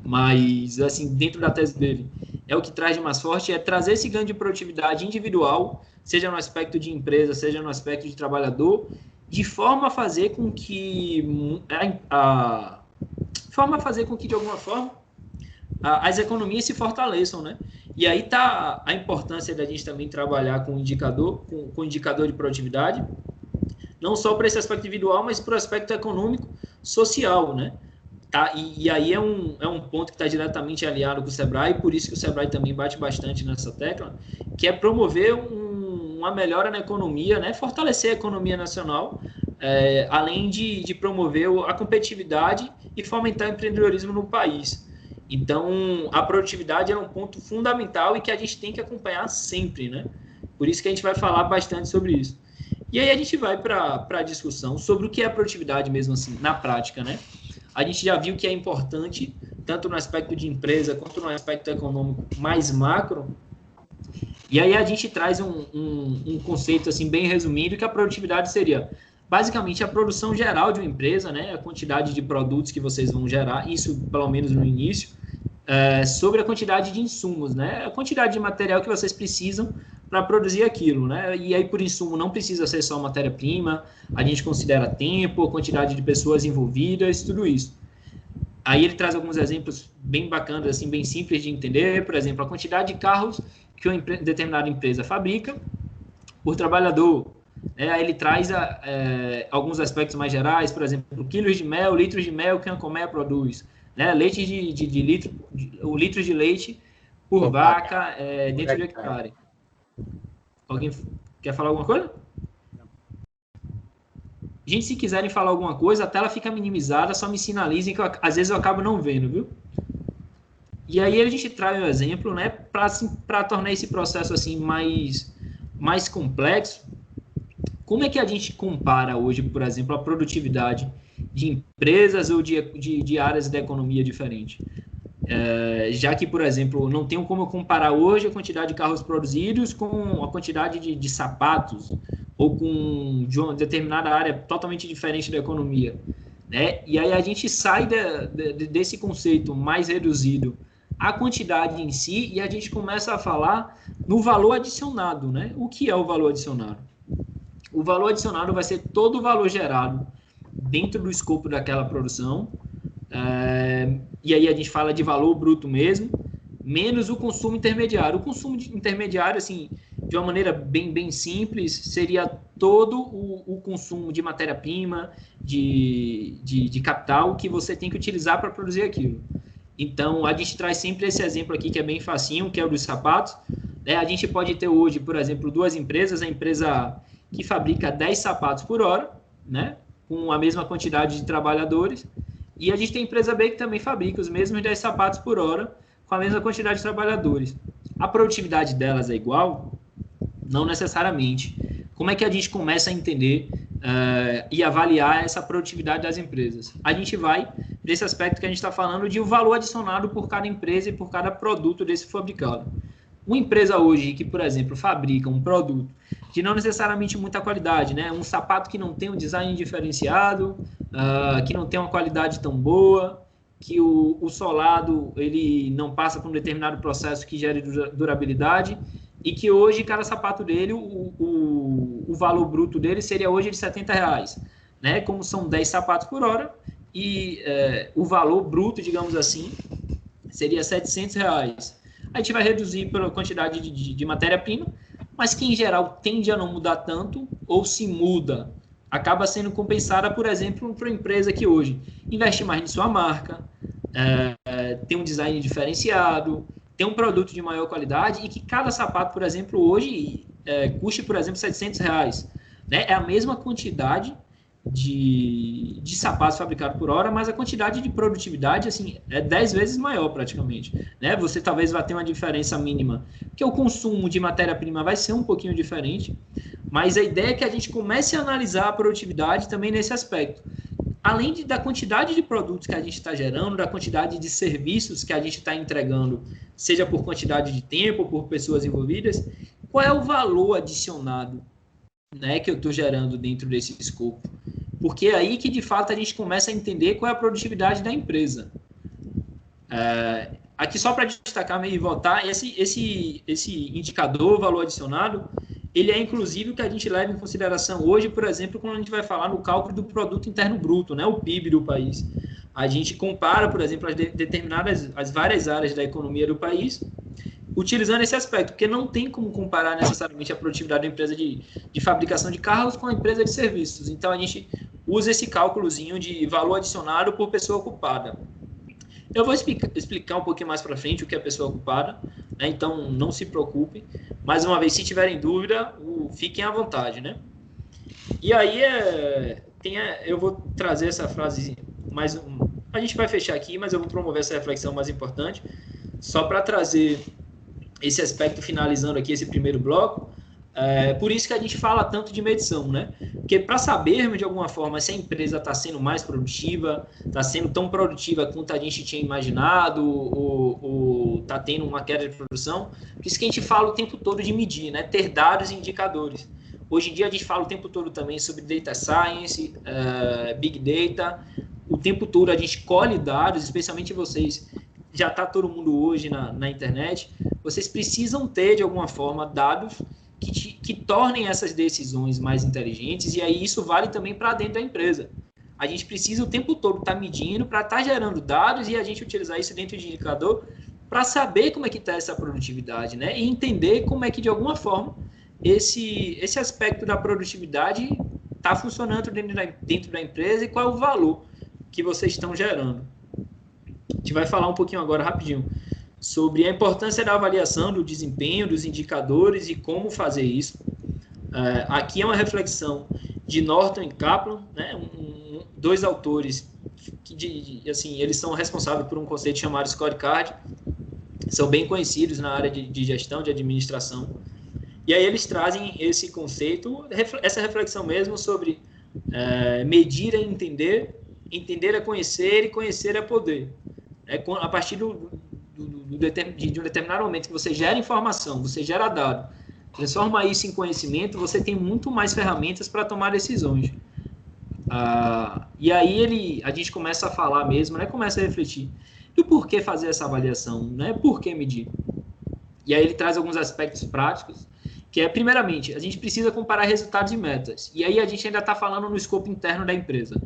mas assim, dentro da tese dele, é o que traz de mais forte, é trazer esse ganho de produtividade individual, seja no aspecto de empresa, seja no aspecto de trabalhador, de forma a fazer com que de alguma forma as economias se fortaleçam, né? E aí está a importância da gente também trabalhar com indicador de produtividade, não só para esse aspecto individual, mas para o aspecto econômico, social, né? Tá? E aí é um ponto que está diretamente aliado com o Sebrae, por isso que o Sebrae também bate bastante nessa tecla, que é promover uma melhora na economia, né? Fortalecer a economia nacional, além de promover a competitividade e fomentar o empreendedorismo no país. Então, a produtividade é um ponto fundamental e que a gente tem que acompanhar sempre, né? Por isso que a gente vai falar bastante sobre isso. E aí a gente vai para a discussão sobre o que é a produtividade mesmo assim, na prática, né? A gente já viu que é importante, tanto no aspecto de empresa quanto no aspecto econômico mais macro. E aí a gente traz um conceito assim bem resumido, que a produtividade seria basicamente a produção geral de uma empresa, né? A quantidade de produtos que vocês vão gerar, isso pelo menos no início, sobre a quantidade de insumos, né? A quantidade de material que vocês precisam para produzir aquilo, né? E aí, por insumo, não precisa ser só matéria-prima, a gente considera tempo, a quantidade de pessoas envolvidas, tudo isso. Aí ele traz alguns exemplos bem bacanas, assim, bem simples de entender, por exemplo, a quantidade de carros que uma determinada empresa fabrica por trabalhador. Aí ele traz alguns aspectos mais gerais, por exemplo, quilos de mel, litros de mel que uma colmeia produz, né? Leite litros de leite por vaca dentro de hectare. Alguém quer falar alguma coisa? Gente, se quiserem falar alguma coisa, a tela fica minimizada, só me sinalizem que às vezes eu acabo não vendo, viu? E aí a gente traz um exemplo, né, para tornar esse processo assim mais complexo. Como é que a gente compara hoje, por exemplo, a produtividade de empresas ou de áreas da economia diferente? Já que, por exemplo, não tenho como eu comparar hoje a quantidade de carros produzidos com a quantidade de sapatos ou de uma determinada área totalmente diferente da economia, né? E aí a gente sai desse conceito mais reduzido à quantidade em si e a gente começa a falar no valor adicionado, né? O que é o valor adicionado? O valor adicionado vai ser todo o valor gerado dentro do escopo daquela produção, e aí a gente fala de valor bruto mesmo, menos o consumo intermediário. O consumo intermediário, assim, de uma maneira bem simples, seria todo o consumo de matéria-prima, de capital que você tem que utilizar para produzir aquilo. Então, a gente traz sempre esse exemplo aqui, que é bem facinho, que é o dos sapatos. A gente pode ter hoje, por exemplo, duas empresas, a empresa que fabrica 10 sapatos por hora, né, com a mesma quantidade de trabalhadores, e a gente tem a empresa B que também fabrica os mesmos 10 sapatos por hora, com a mesma quantidade de trabalhadores. A produtividade delas é igual? Não necessariamente. Como é que a gente começa a entender e avaliar essa produtividade das empresas? A gente vai nesse aspecto que a gente está falando de o valor adicionado por cada empresa e por cada produto desse fabricado. Uma empresa hoje que, por exemplo, fabrica um produto de não necessariamente muita qualidade, né? Um sapato que não tem um design diferenciado, que não tem uma qualidade tão boa, que o solado ele não passa por um determinado processo que gere durabilidade, e que hoje cada sapato dele, o valor bruto dele seria hoje de R$70, né? Como são 10 sapatos por hora, e o valor bruto, digamos assim, seria R$700. A gente vai reduzir pela quantidade de matéria-prima, mas que em geral tende a não mudar tanto, ou se muda, acaba sendo compensada, por exemplo, por uma empresa que hoje investe mais em sua marca, tem um design diferenciado, tem um produto de maior qualidade e que cada sapato, por exemplo, hoje custe, por exemplo, R$700. Né? É a mesma quantidade de sapatos fabricados por hora, mas a quantidade de produtividade assim, é 10 vezes maior praticamente. Né? Você talvez vá ter uma diferença mínima, porque o consumo de matéria-prima vai ser um pouquinho diferente, mas a ideia é que a gente comece a analisar a produtividade também nesse aspecto. Além da quantidade de produtos que a gente está gerando, da quantidade de serviços que a gente está entregando, seja por quantidade de tempo, por pessoas envolvidas, qual é o valor adicionado, né, que eu estou gerando dentro desse escopo? Porque é aí que, de fato, a gente começa a entender qual é a produtividade da empresa. Aqui, só para destacar e voltar, esse indicador, valor adicionado, ele é inclusive o que a gente leva em consideração hoje, por exemplo, quando a gente vai falar no cálculo do produto interno bruto, né, o PIB do país. A gente compara, por exemplo, as várias áreas da economia do país, utilizando esse aspecto, porque não tem como comparar necessariamente a produtividade da empresa de fabricação de carros com a empresa de serviços. Então, a gente usa esse cálculozinho de valor adicionado por pessoa ocupada. Eu vou explicar um pouquinho mais para frente o que é pessoa ocupada, né? Então não se preocupe. Mais uma vez, se tiverem dúvida, fiquem à vontade, né? E aí, eu vou trazer essa frase a gente vai fechar aqui, mas eu vou promover essa reflexão mais importante, só para trazer esse aspecto, finalizando aqui esse primeiro bloco. Por isso que a gente fala tanto de medição, né? Porque para sabermos de alguma forma se a empresa está sendo mais produtiva, está sendo tão produtiva quanto a gente tinha imaginado, ou está tendo uma queda de produção, por isso que a gente fala o tempo todo de medir, né? Ter dados e indicadores. Hoje em dia a gente fala o tempo todo também sobre data science, big data. O tempo todo a gente colhe dados, especialmente vocês. Já está todo mundo hoje na internet. Vocês precisam ter de alguma forma dados que tornem essas decisões mais inteligentes, e aí isso vale também para dentro da empresa. A gente precisa o tempo todo estar medindo para estar gerando dados e a gente utilizar isso dentro de indicador para saber como é que está essa produtividade, né? E entender como é que, de alguma forma, esse aspecto da produtividade está funcionando dentro da empresa e qual é o valor que vocês estão gerando. A gente vai falar um pouquinho agora, rapidinho, sobre a importância da avaliação do desempenho, dos indicadores e como fazer isso. Aqui é uma reflexão de Norton e Kaplan, né, dois autores que assim, eles são responsáveis por um conceito chamado scorecard, são bem conhecidos na área de gestão, de administração. E aí eles trazem esse conceito, essa reflexão mesmo sobre medir é entender, entender é conhecer e conhecer é poder. A partir de um determinado momento que você gera informação, você gera dado, transforma isso em conhecimento, você tem muito mais ferramentas para tomar decisões. E aí a gente começa a falar mesmo, né? Começa a refletir. E o porquê fazer essa avaliação? Né? Por que medir? E aí ele traz alguns aspectos práticos, que é, primeiramente, a gente precisa comparar resultados e metas. E aí a gente ainda está falando no escopo interno da empresa.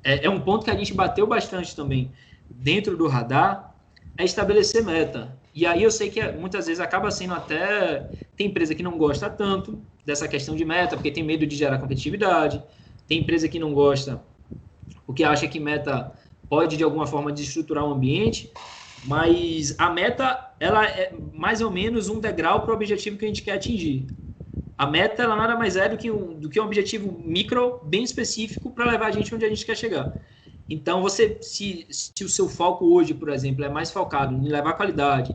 É um ponto que a gente bateu bastante também dentro do radar, é estabelecer meta. E aí eu sei que muitas vezes acaba sendo até... Tem empresa que não gosta tanto dessa questão de meta, porque tem medo de gerar competitividade. Tem empresa que não gosta porque acha que meta pode, de alguma forma, desestruturar o ambiente. Mas a meta, ela é mais ou menos um degrau para o objetivo que a gente quer atingir. A meta, ela nada mais é do que um objetivo micro, bem específico, para levar a gente onde a gente quer chegar. Então, se o seu foco hoje, por exemplo, é mais focado em levar qualidade,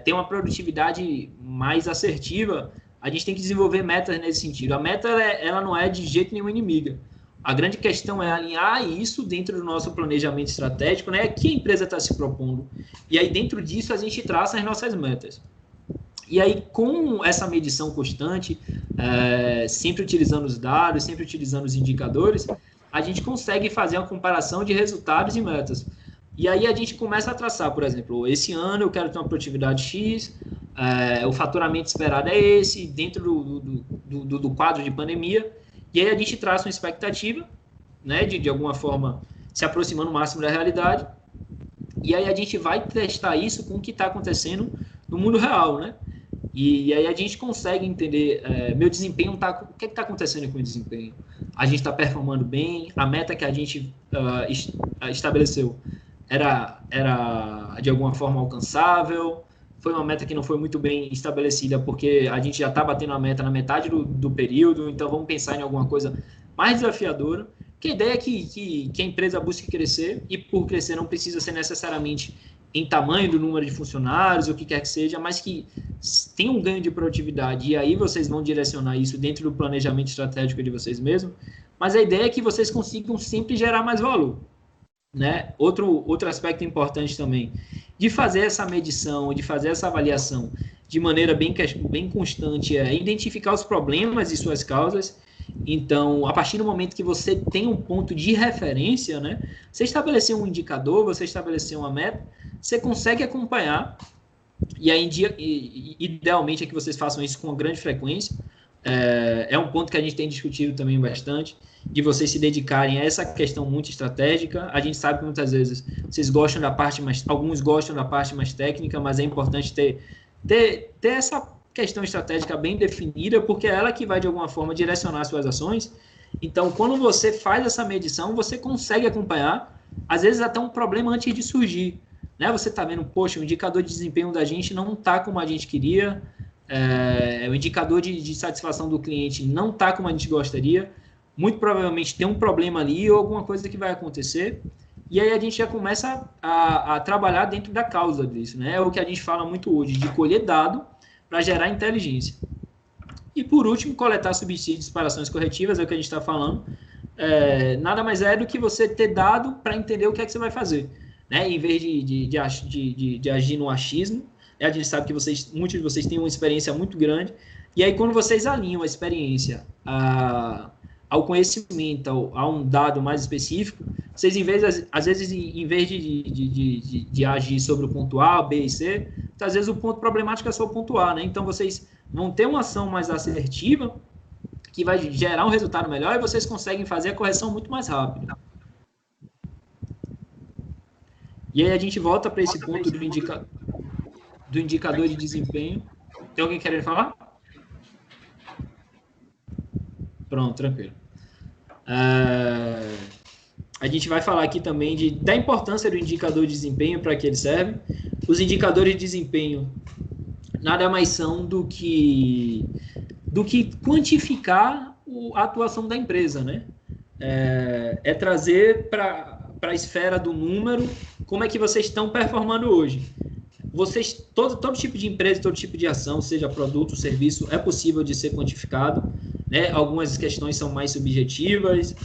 ter uma produtividade mais assertiva, a gente tem que desenvolver metas nesse sentido. A meta, ela não é de jeito nenhum inimiga. A grande questão é alinhar isso dentro do nosso planejamento estratégico, né? Que a empresa está se propondo. E aí, dentro disso, a gente traça as nossas metas. E aí, com essa medição constante, sempre utilizando os dados, sempre utilizando os indicadores, a gente consegue fazer uma comparação de resultados e metas. E aí a gente começa a traçar, por exemplo, esse ano eu quero ter uma produtividade X, o faturamento esperado é esse, dentro do quadro de pandemia, e aí a gente traça uma expectativa, né, de alguma forma se aproximando o máximo da realidade, e aí a gente vai testar isso com o que está acontecendo no mundo real, né? E aí a gente consegue entender, meu desempenho o que está acontecendo com o desempenho? A gente está performando bem, a meta que a gente estabeleceu era de alguma forma alcançável, foi uma meta que não foi muito bem estabelecida porque a gente já está batendo a meta na metade do período, então vamos pensar em alguma coisa mais desafiadora, que a ideia é que a empresa busque crescer, e por crescer não precisa ser necessariamente em tamanho do número de funcionários, ou o que quer que seja, mas que tem um ganho de produtividade, e aí vocês vão direcionar isso dentro do planejamento estratégico de vocês mesmos, mas a ideia é que vocês consigam sempre gerar mais valor, né? Outro aspecto importante também, de fazer essa medição, de fazer essa avaliação de maneira bem constante, é identificar os problemas e suas causas. Então, a partir do momento que você tem um ponto de referência, né? Você estabelecer um indicador, você estabelecer uma meta, você consegue acompanhar, e aí, idealmente é que vocês façam isso com uma grande frequência, é um ponto que a gente tem discutido também bastante, de vocês se dedicarem a essa questão muito estratégica. A gente sabe que muitas vezes vocês gostam da parte mais, alguns gostam da parte mais técnica, mas é importante ter essa questão estratégica bem definida, porque é ela que vai, de alguma forma, direcionar as suas ações. Então, quando você faz essa medição, você consegue acompanhar, às vezes até um problema antes de surgir, né? Você está vendo, poxa, o indicador de desempenho da gente não está como a gente queria, o indicador de satisfação do cliente não está como a gente gostaria, muito provavelmente tem um problema ali ou alguma coisa que vai acontecer, e aí a gente já começa a trabalhar dentro da causa disso, né? É o que a gente fala muito hoje, de colher dado para gerar inteligência. E, por último, coletar subsídios para ações corretivas, é o que a gente está falando. Nada mais é do que você ter dado para entender o que é que você vai fazer, né? Em vez de agir no achismo. A gente sabe que muitos de vocês têm uma experiência muito grande, e aí quando vocês alinham a experiência ao conhecimento, a um dado mais específico, vocês, às vezes, em vez de agir sobre o ponto A, B e C, às vezes o ponto problemático é só o ponto A, né? Então, vocês vão ter uma ação mais assertiva, que vai gerar um resultado melhor, e vocês conseguem fazer a correção muito mais rápido. E aí a gente volta para esse ponto do indicador de desempenho. Tem alguém querendo falar? Pronto, tranquilo. A gente vai falar aqui também da importância do indicador de desempenho, para que ele serve. Os indicadores de desempenho nada mais são do que quantificar a atuação da empresa, né? Trazer para a esfera do número como é que vocês estão performando hoje. Todo tipo de empresa, todo tipo de ação, seja produto, serviço, é possível de ser quantificado, né? Algumas questões são mais subjetivas,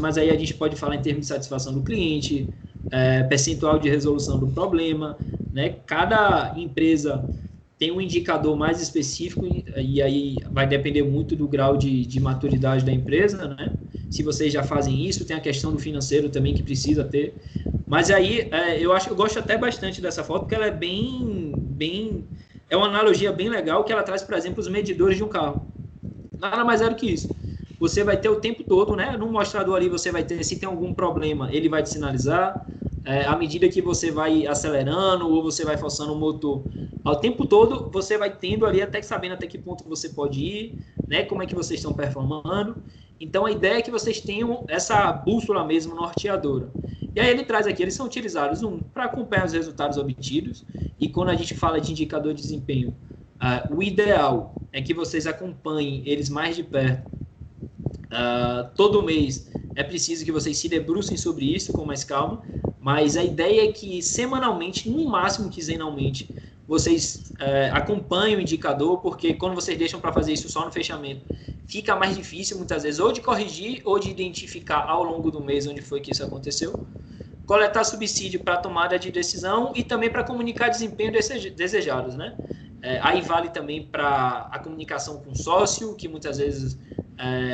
mas aí a gente pode falar em termos de satisfação do cliente, percentual de resolução do problema, né? Cada empresa tem um indicador mais específico, e aí vai depender muito do grau de maturidade da empresa, né? Se vocês já fazem isso, tem a questão do financeiro também que precisa ter. Mas aí, eu gosto até bastante dessa foto, porque ela é uma analogia bem legal, que ela traz, por exemplo, os medidores de um carro. Nada mais é do que isso. Você vai ter o tempo todo, né? No mostrador ali, você vai ter, se tem algum problema, ele vai te sinalizar. À medida que você vai acelerando ou você vai forçando o motor, ao tempo todo, você vai tendo ali, sabendo até que ponto você pode ir, né? Como é que vocês estão performando. Então, a ideia é que vocês tenham essa bússola mesmo norteadora. E aí ele traz aqui, eles são utilizados, para acompanhar os resultados obtidos, e quando a gente fala de indicador de desempenho, o ideal é que vocês acompanhem eles mais de perto. Todo mês é preciso que vocês se debrucem sobre isso com mais calma, mas a ideia é que semanalmente, no máximo quinzenalmente, vocês acompanhem o indicador, porque quando vocês deixam para fazer isso só no fechamento, fica mais difícil muitas vezes ou de corrigir ou de identificar ao longo do mês onde foi que isso aconteceu. Coletar subsídio para tomada de decisão e também para comunicar desempenho desejados, né? Aí vale também para a comunicação com o sócio, que muitas vezes,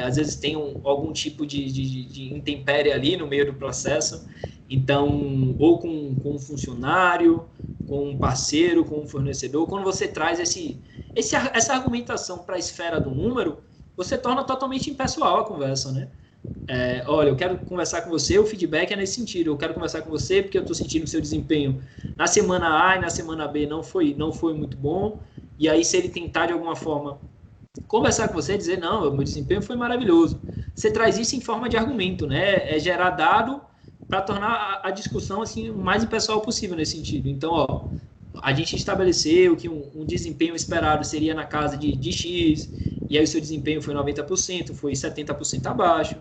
às vezes tem algum tipo de intempérie ali no meio do processo. Então, ou com um funcionário, com um parceiro, com um fornecedor, quando você traz essa argumentação para a esfera do número, você torna totalmente impessoal a conversa, né? Olha, eu quero conversar com você, o feedback é nesse sentido, eu quero conversar com você porque eu estou sentindo o seu desempenho na semana A e na semana B não foi muito bom, e aí se ele tentar de alguma forma conversar com você e dizer, não, o meu desempenho foi maravilhoso, você traz isso em forma de argumento, né? Gerar dado para tornar a discussão assim, o mais impessoal possível nesse sentido. Então, a gente estabeleceu que um desempenho esperado seria na casa de X, e aí o seu desempenho foi 90%, foi 70% abaixo,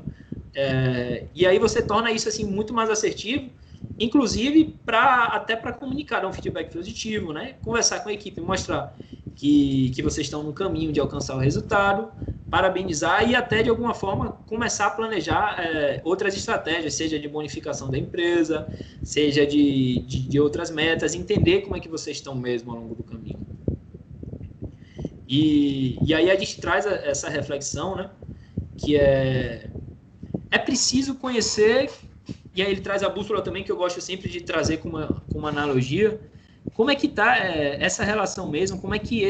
e aí você torna isso assim, muito mais assertivo, inclusive até para comunicar, dar um feedback positivo, né? Conversar com a equipe, mostrar que vocês estão no caminho de alcançar o resultado, parabenizar e até, de alguma forma, começar a planejar outras estratégias, seja de bonificação da empresa, seja de outras metas, entender como é que vocês estão mesmo ao longo do caminho. E aí a gente traz essa reflexão, né, que é preciso conhecer, e aí ele traz a bússola também, que eu gosto sempre de trazer com uma analogia, como é que está essa relação mesmo, como é que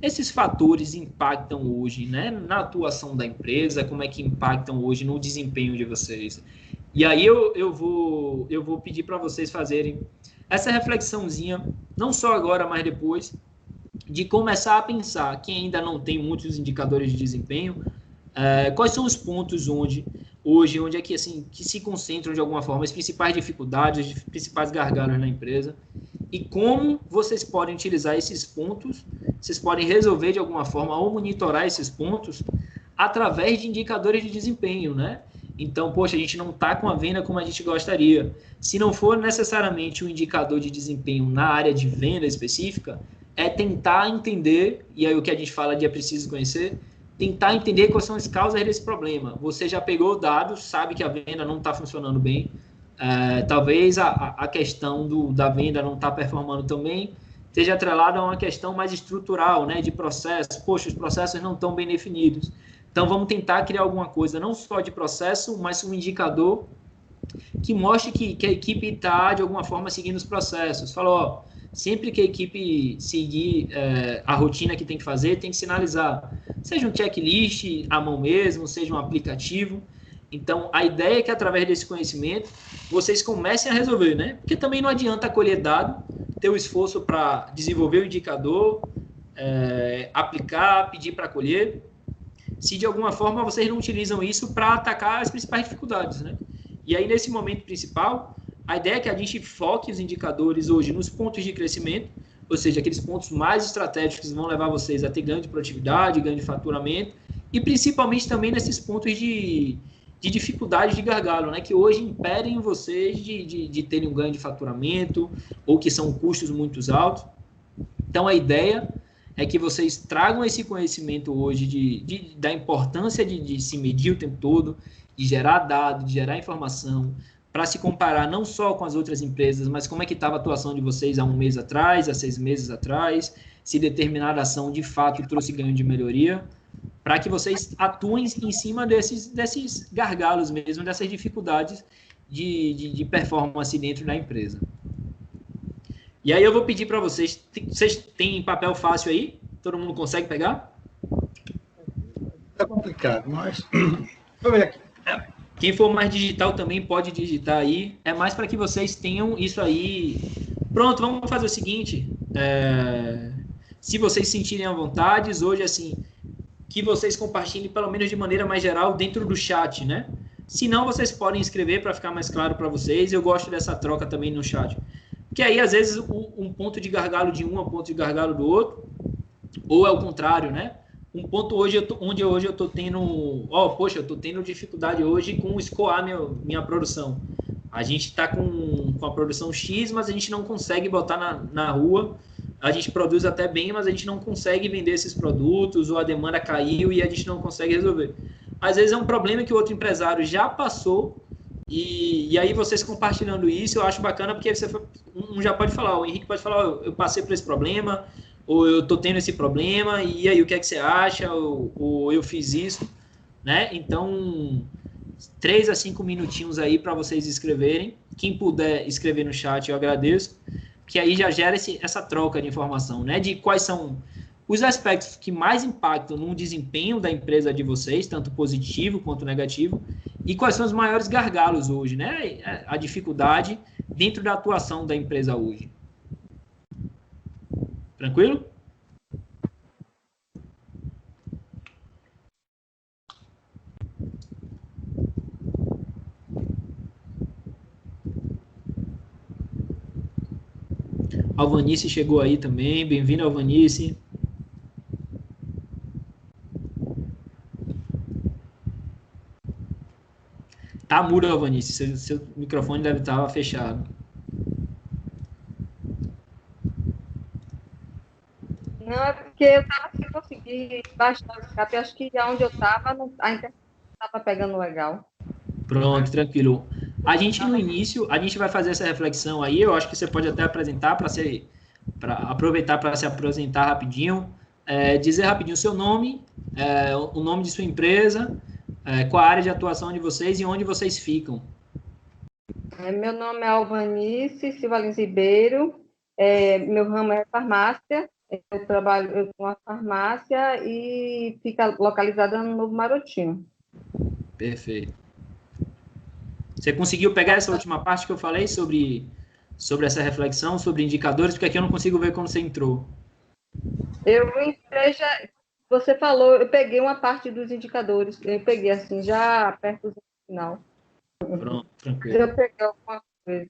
esses fatores impactam hoje, né, na atuação da empresa, como é que impactam hoje no desempenho de vocês. E aí eu vou pedir para vocês fazerem essa reflexãozinha, não só agora, mas depois, de começar a pensar, quem ainda não tem muitos indicadores de desempenho, quais são os pontos onde é que, assim, que se concentram de alguma forma as principais dificuldades, os principais gargalos na empresa, e como vocês podem utilizar esses pontos, vocês podem resolver de alguma forma ou monitorar esses pontos através de indicadores de desempenho, né? Então, poxa, a gente não está com a venda como a gente gostaria. Se não for necessariamente um indicador de desempenho na área de venda específica, é tentar entender, e aí o que a gente fala de é preciso conhecer, tentar entender quais são as causas desse problema. Você já pegou dados, sabe que a venda não está funcionando bem, talvez a questão da venda não está performando tão bem, seja atrelada a uma questão mais estrutural, né, de processo. Poxa, os processos não estão bem definidos. Então, vamos tentar criar alguma coisa, não só de processo, mas um indicador que mostre que a equipe está, de alguma forma, seguindo os processos. Fala, ó, sempre que a equipe seguir a rotina que tem que fazer, tem que sinalizar. Seja um checklist à mão mesmo, seja um aplicativo. Então, a ideia é que, através desse conhecimento, vocês comecem a resolver, né? Porque também não adianta colher dado, ter o esforço para desenvolver o indicador, aplicar, pedir para colher, se de alguma forma vocês não utilizam isso para atacar as principais dificuldades, né? E aí, nesse momento principal, a ideia é que a gente foque os indicadores hoje nos pontos de crescimento, ou seja, aqueles pontos mais estratégicos que vão levar vocês a ter ganho de produtividade, ganho de faturamento, e principalmente também nesses pontos de dificuldade de gargalo, né, que hoje impedem vocês de terem um ganho de faturamento, ou que são custos muito altos. Então, a ideia é que vocês tragam esse conhecimento hoje da importância de se medir o tempo todo, de gerar dados, de gerar informação, para se comparar não só com as outras empresas, mas como é que estava a atuação de vocês há um mês atrás, há 6 meses atrás, se determinada ação de fato trouxe ganho de melhoria, para que vocês atuem em cima desses gargalos mesmo, dessas dificuldades de performance dentro da empresa. E aí eu vou pedir para vocês têm papel fácil aí? Todo mundo consegue pegar? É complicado, mas... Vou ver aqui. Quem for mais digital também pode digitar aí. É mais para que vocês tenham isso aí. Pronto, vamos fazer o seguinte. Se vocês sentirem à vontade, hoje, assim, que vocês compartilhem pelo menos de maneira mais geral dentro do chat, né? Se não, vocês podem escrever para ficar mais claro para vocês. Eu gosto dessa troca também no chat. Porque aí, às vezes, um ponto de gargalo de um é um ponto de gargalo do outro. Ou é o contrário, né? Um ponto onde hoje eu estou tendo... poxa, eu estou tendo dificuldade hoje com escoar minha produção. A gente está com a produção X, mas a gente não consegue botar na rua. A gente produz até bem, mas a gente não consegue vender esses produtos, ou a demanda caiu e a gente não consegue resolver. Às vezes é um problema que o outro empresário já passou, e aí vocês compartilhando isso, eu acho bacana, porque um já pode falar, o Henrique pode falar, eu passei por esse problema, ou eu estou tendo esse problema, e aí o que é que você acha, ou eu fiz isso, né? Então, 3 a 5 minutinhos aí para vocês escreverem. Quem puder escrever no chat, eu agradeço, que aí já gera essa troca de informação, né? De quais são os aspectos que mais impactam no desempenho da empresa de vocês, tanto positivo quanto negativo, e quais são os maiores gargalos hoje, né? A dificuldade dentro da atuação da empresa hoje. Tranquilo? Alvanice chegou aí também. Bem-vindo, Alvanice. Tá mudo, Alvanice. Seu microfone deve estar fechado. Não, é porque eu estava sem conseguir baixar o escape. Acho que onde eu estava, a internet não estava pegando legal. Pronto, tranquilo. A gente, no início, a gente vai fazer essa reflexão aí. Eu acho que você pode até apresentar para aproveitar para se apresentar rapidinho. Dizer rapidinho o seu nome, o nome de sua empresa, qual a área de atuação de vocês e onde vocês ficam. Meu nome é Alvanice Silva Lins Ribeiro. Meu ramo é farmácia. Eu tenho uma farmácia e fica localizada no Novo Marotinho. Perfeito. Você conseguiu pegar essa última parte que eu falei sobre essa reflexão, sobre indicadores? Porque aqui eu não consigo ver quando você entrou. Você falou, eu peguei uma parte dos indicadores, eu peguei assim, já perto do final. Pronto, tranquilo. Eu peguei alguma coisa.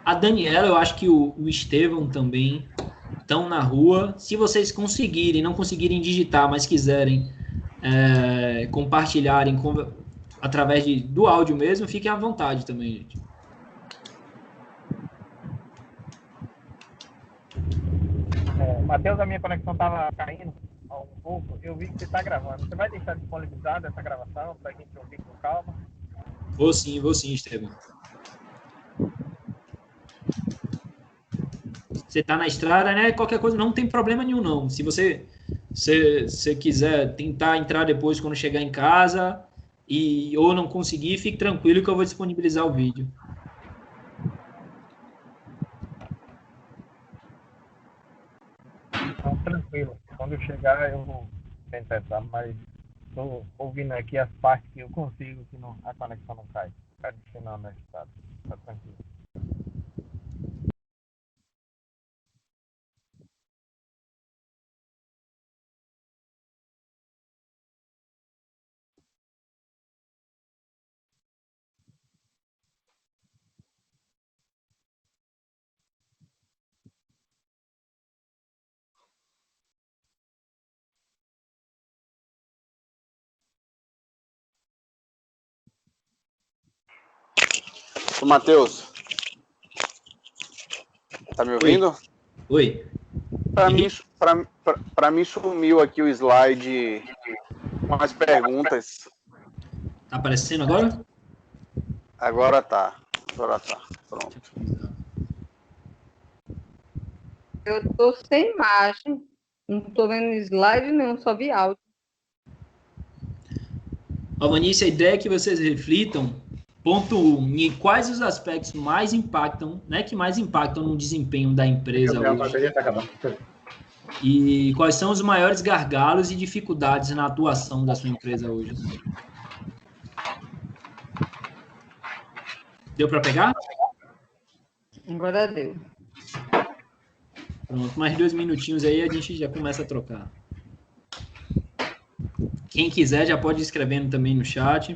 A Daniela, eu acho que o Estevão também estão na rua. Se vocês conseguirem, não conseguirem digitar, mas quiserem compartilharem através do áudio mesmo, fiquem à vontade também, gente. Matheus, a minha conexão estava caindo um pouco. Eu vi que você está gravando. Você vai deixar disponibilizada essa gravação para a gente ouvir com calma? Vou sim, Estevão. Você está na estrada, né? Qualquer coisa, não tem problema nenhum, não. Se você quiser tentar entrar depois quando chegar em casa ou não conseguir, fique tranquilo que eu vou disponibilizar o vídeo. Então, tranquilo. Quando eu chegar, eu vou tentar, mas estou ouvindo aqui as partes que eu consigo, que a conexão não cai. Está adicionando na estrada. Está tranquilo. Ô, Matheus, tá me ouvindo? Oi. Para mim sumiu aqui o slide com as perguntas. Tá aparecendo agora? Agora tá. Pronto. Eu tô sem imagem. Não tô vendo slide nenhum, só vi áudio. Vanice, a ideia é que vocês reflitam, ponto 1, em quais os aspectos mais impactam, né, que mais impactam no desempenho da empresa hoje. E quais são os maiores gargalos e dificuldades na atuação da sua empresa hoje. Deu para pegar? Agora deu. Pronto, mais 2 minutinhos aí a gente já começa a trocar. Quem quiser já pode ir escrevendo também no chat.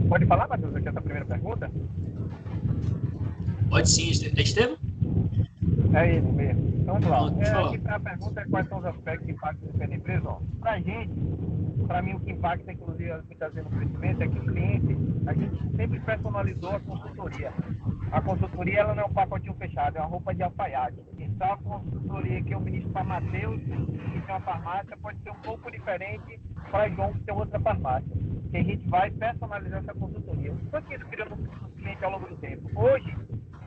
Pode falar, Matheus, aqui essa primeira pergunta? Pode sim, Estevam? É ele mesmo. Então, vamos lá. Aqui a pergunta é quais são os aspectos que impactam o desempenho da empresa. Para a gente, para mim, o que impacta, inclusive, muitas vezes no crescimento, é que o cliente, a gente sempre personalizou a consultoria. A consultoria, ela não é um pacotinho fechado, é uma roupa de alfaiate. Então, a consultoria que eu ministro para Matheus, que tem uma farmácia, pode ser um pouco diferente para João, que tem outra farmácia. Que a gente vai personalizar essa consultoria. Por que isso criando um cliente ao longo do tempo? Hoje,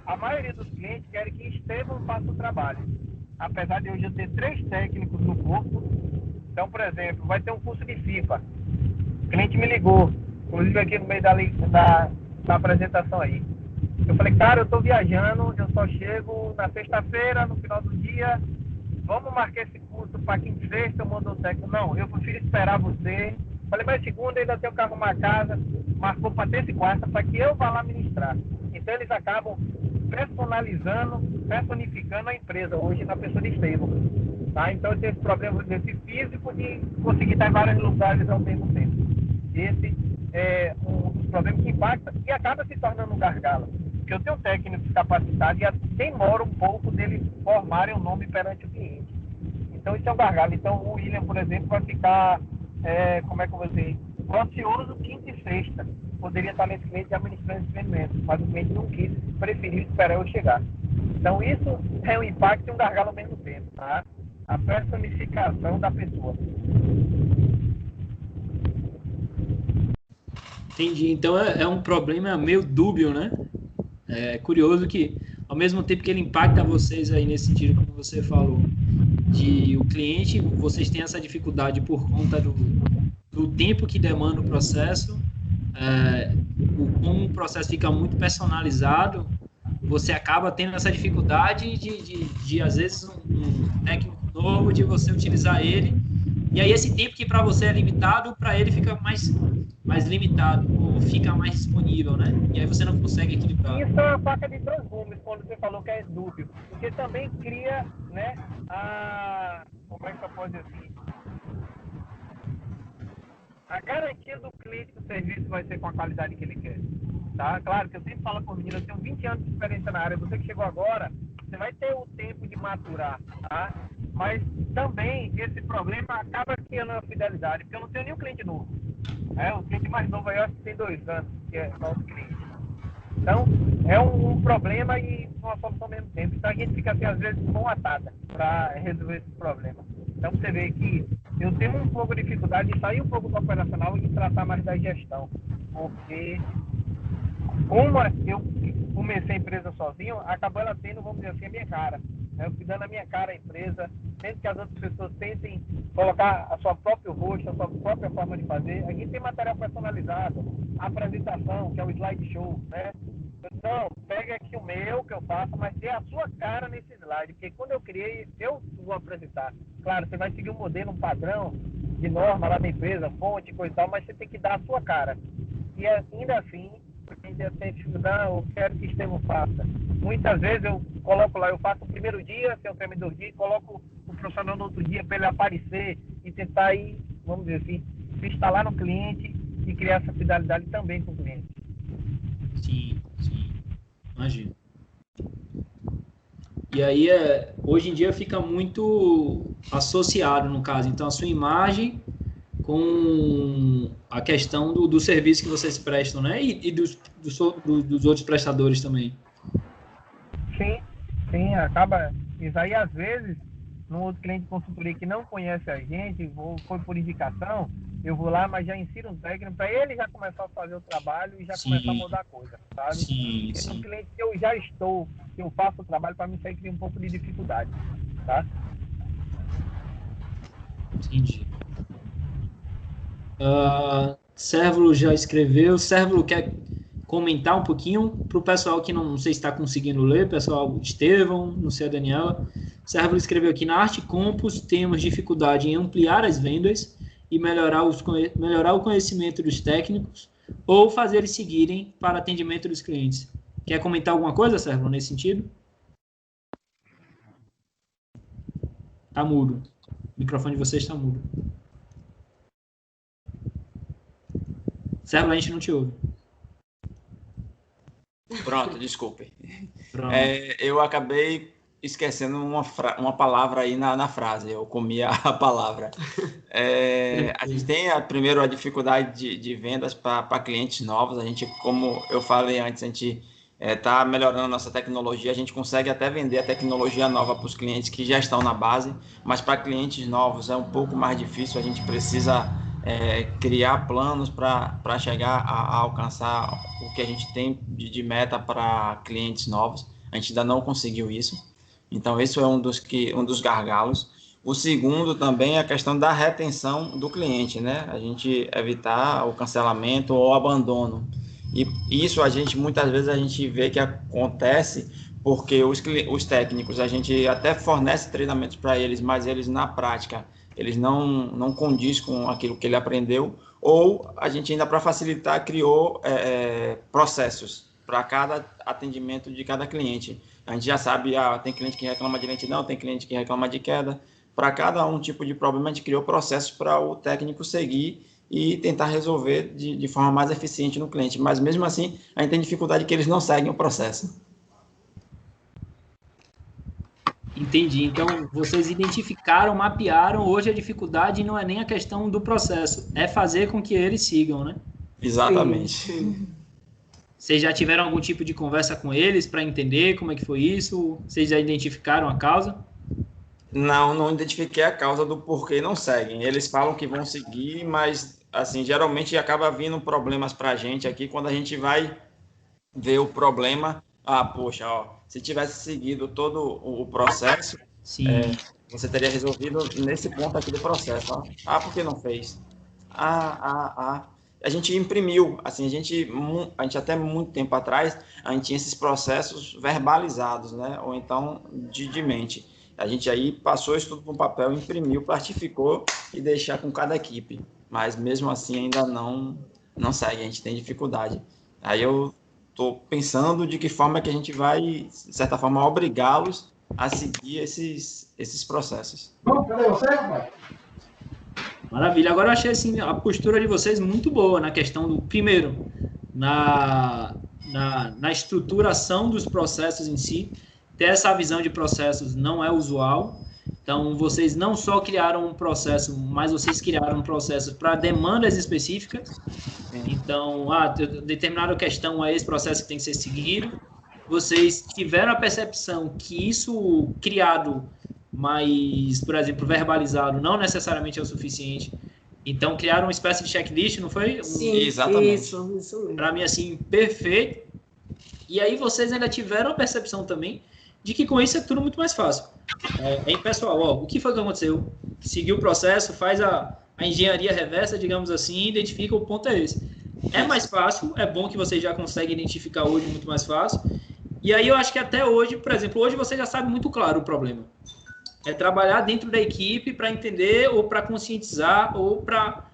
a maioria dos clientes querem que Estevão faça o trabalho. Apesar de hoje eu ter 3 técnicos no corpo. Então, por exemplo, vai ter um curso de FIFA. O cliente me ligou, inclusive aqui no meio da apresentação aí. Eu falei, cara, eu estou viajando, eu só chego na sexta-feira, no final do dia, vamos marcar esse curso para quinta e sexta, eu mando o técnico. Não, eu prefiro esperar você Falei, mas segunda ainda tenho que arrumar a casa, marcou para terça e quarta para que eu vá lá ministrar. Então eles acabam personificando a empresa hoje na pessoa de Estevão. Tá? Então tem esse problema desse físico de conseguir estar em vários lugares ao mesmo tempo. Esse é um dos problemas que impacta e acaba se tornando um gargalo. Porque eu tenho técnicos capacitados e demora um pouco deles formarem o nome perante o cliente. Então isso é um gargalo. Então o William, por exemplo, vai ficar, como é que eu vou dizer, ansioso quinta e sexta. Poderia estar nesse cliente administrando esse vendimento, mas o cliente não quis, preferiu esperar eu chegar. Então isso é um impacto e um gargalo ao mesmo tempo, tá? A personificação da pessoa. Entendi. Então é um problema meio dúbio, né? É curioso que, ao mesmo tempo que ele impacta vocês aí nesse sentido, como você falou, de o cliente, vocês têm essa dificuldade por conta do tempo que demanda o processo, como o processo fica muito personalizado, você acaba tendo essa dificuldade de às vezes, um técnico novo, de você utilizar ele, e aí esse tempo que para você é limitado, para ele fica mais limitado, ou fica mais disponível, né? E aí você não consegue equilibrar. Isso é uma faca de dois gumes, quando você falou que é dúbio, porque também cria, né, como é que eu posso dizer assim? A garantia do cliente que o serviço vai ser com a qualidade que ele quer. Tá? Claro que eu sempre falo com os meninos, eu tenho 20 anos de experiência na área, você que chegou agora, você vai ter o tempo de maturar, tá? Mas também esse problema acaba criando a fidelidade, porque eu não tenho nenhum cliente novo. O cliente mais novo aí, eu acho que tem 2 anos, que é nosso cliente. Então, é um problema e uma solução ao mesmo tempo. Então, a gente fica, assim, às vezes, mão atada para resolver esse problema. Então, você vê que eu tenho um pouco de dificuldade de sair um pouco do operacional e tratar mais da gestão. Porque, como eu comecei a empresa sozinho, acabou ela tendo, vamos dizer assim, a minha cara. Eu fui dando a minha cara à empresa, mesmo que as outras pessoas tentem colocar a sua própria rosto, a sua própria forma de fazer. A gente tem material personalizado, a apresentação, que é o slideshow, né? Então, pega aqui o meu, que eu faço, mas dê a sua cara nesse slide, porque quando eu criei, eu vou apresentar. Claro, você vai seguir um modelo, um padrão de norma lá da empresa, fonte, coisa e tal, mas você tem que dar a sua cara. E ainda assim, a gente tem que estudar, eu quero que Estevão faça. Muitas vezes eu coloco lá, eu faço o primeiro dia, se eu tenho 2 dias, coloco o profissional no outro dia para ele aparecer e tentar ir, vamos dizer assim, se instalar no cliente e criar essa fidelidade também com o cliente. Sim, imagino. E aí, hoje em dia fica muito associado, no caso, então, a sua imagem com a questão do serviço que vocês prestam, né? E dos outros prestadores também. Sim, acaba. Isso aí, às vezes, no outro cliente de consultoria que não conhece a gente, foi por indicação, eu vou lá, mas já ensino um técnico para ele já começar a fazer o trabalho e já começar a mudar a coisa, sabe? Sim. Um cliente que eu já estou, que eu faço o trabalho, para mim isso aí cria um pouco de dificuldade, tá? Entendi. Sérvulo já escreveu. Sérvulo quer comentar um pouquinho para o pessoal que não sei se está conseguindo ler, pessoal Estevão, não sei a Daniela. Sérvulo escreveu aqui: na Arte Compos temos dificuldade em ampliar as vendas e melhorar o conhecimento dos técnicos ou fazer eles seguirem para atendimento dos clientes. Quer comentar alguma coisa, Sérvulo, nesse sentido? Está mudo. O microfone de vocês está mudo. Sérvulo, a gente não te ouve. Pronto, desculpe. Pronto. Eu acabei esquecendo uma palavra aí na frase, eu comi a palavra. A gente tem, primeiro, a dificuldade de vendas para clientes novos. A gente, como eu falei antes, a gente está melhorando a nossa tecnologia, a gente consegue até vender a tecnologia nova para os clientes que já estão na base, mas para clientes novos é um pouco mais difícil, a gente precisa criar planos para chegar a alcançar o que a gente tem de meta para clientes novos. A gente ainda não conseguiu isso. Então, esse é um dos gargalos. O segundo também é a questão da retenção do cliente, né? A gente evitar o cancelamento ou o abandono. E isso muitas vezes a gente vê que acontece porque os técnicos, a gente até fornece treinamentos para eles, mas eles na prática eles não condiz com aquilo que ele aprendeu, ou a gente ainda, para facilitar, criou processos para cada atendimento de cada cliente. A gente já sabe, tem cliente que reclama de lentidão, tem cliente que reclama de queda. Para cada tipo de problema, a gente criou processos para o técnico seguir e tentar resolver de forma mais eficiente no cliente. Mas, mesmo assim, a gente tem dificuldade que eles não seguem o processo. Entendi. Então, vocês identificaram, mapearam, hoje a dificuldade não é nem a questão do processo, é fazer com que eles sigam, né? Exatamente. Vocês já tiveram algum tipo de conversa com eles para entender como é que foi isso? Vocês já identificaram a causa? Não identifiquei a causa do porquê não seguem. Eles falam que vão seguir, mas, assim, geralmente acaba vindo problemas para a gente aqui quando a gente vai ver o problema. Poxa, se tivesse seguido todo o processo, você teria resolvido nesse ponto aqui do processo. Por que não fez? A gente imprimiu, assim, a gente até muito tempo atrás, a gente tinha esses processos verbalizados, né? Ou então de mente. A gente aí passou isso tudo para um papel, imprimiu, plastificou e deixar com cada equipe. Mas mesmo assim ainda não segue, a gente tem dificuldade. Aí eu estou pensando de que forma que a gente vai, de certa forma, obrigá-los a seguir esses processos. Bom, cadê você, rapaz? Maravilha. Agora eu achei assim, a postura de vocês muito boa na questão do, primeiro, na estruturação dos processos em si. Ter essa visão de processos não é usual. Então, vocês não só criaram um processo, mas vocês criaram um processo para demandas específicas. Então, determinada questão é esse processo que tem que ser seguido. Vocês tiveram a percepção que isso criado, mas, por exemplo, verbalizado, não necessariamente é o suficiente. Então, criaram uma espécie de checklist, não foi? Sim, exatamente. Isso mesmo. Para mim, assim, perfeito. E aí, vocês ainda tiveram a percepção também de que com isso é tudo muito mais fácil. Aí, pessoal, o que foi que aconteceu? Seguiu o processo, faz a engenharia reversa, digamos assim, identifica o ponto é esse. É mais fácil, é bom que vocês já conseguem identificar hoje muito mais fácil. E aí eu acho que até hoje, por exemplo, hoje você já sabe muito claro o problema. É trabalhar dentro da equipe para entender ou para conscientizar ou para,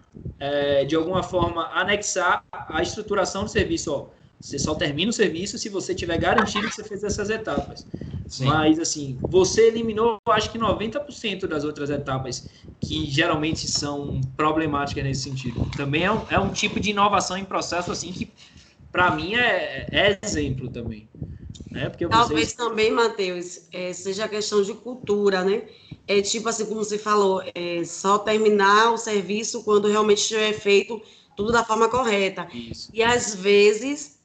de alguma forma, anexar a estruturação do serviço. Você só termina o serviço se você tiver garantido que você fez essas etapas. Sim. Mas, assim, você eliminou, acho que 90% das outras etapas que geralmente são problemáticas nesse sentido. Também é um tipo de inovação em processo, assim, que para mim é exemplo também. Né? Porque talvez também, Matheus, seja questão de cultura, né? Tipo assim, como você falou, só terminar o serviço quando realmente estiver feito tudo da forma correta. Isso. E, às vezes,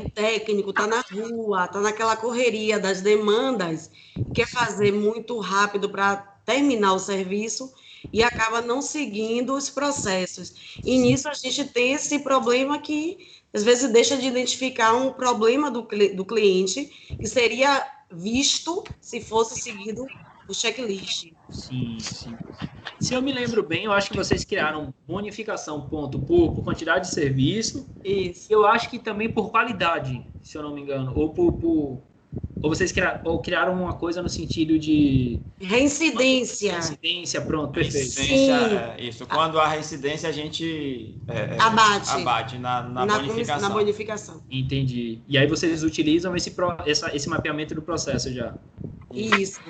o técnico está na rua, está naquela correria das demandas, quer fazer muito rápido para terminar o serviço e acaba não seguindo os processos. E nisso a gente tem esse problema que, às vezes, deixa de identificar um problema do cliente que seria visto se fosse seguido o checklist. Sim. Se eu me lembro bem, eu acho que vocês criaram bonificação ponto por quantidade de serviço. Isso. Eu acho que também por qualidade, se eu não me engano. Ou vocês criaram uma coisa no sentido de... Reincidência. Reincidência, pronto, perfeito. Reincidência, isso. Quando há reincidência, a gente abate na bonificação. Na bonificação. Entendi. E aí vocês utilizam esse mapeamento do processo já. Isso.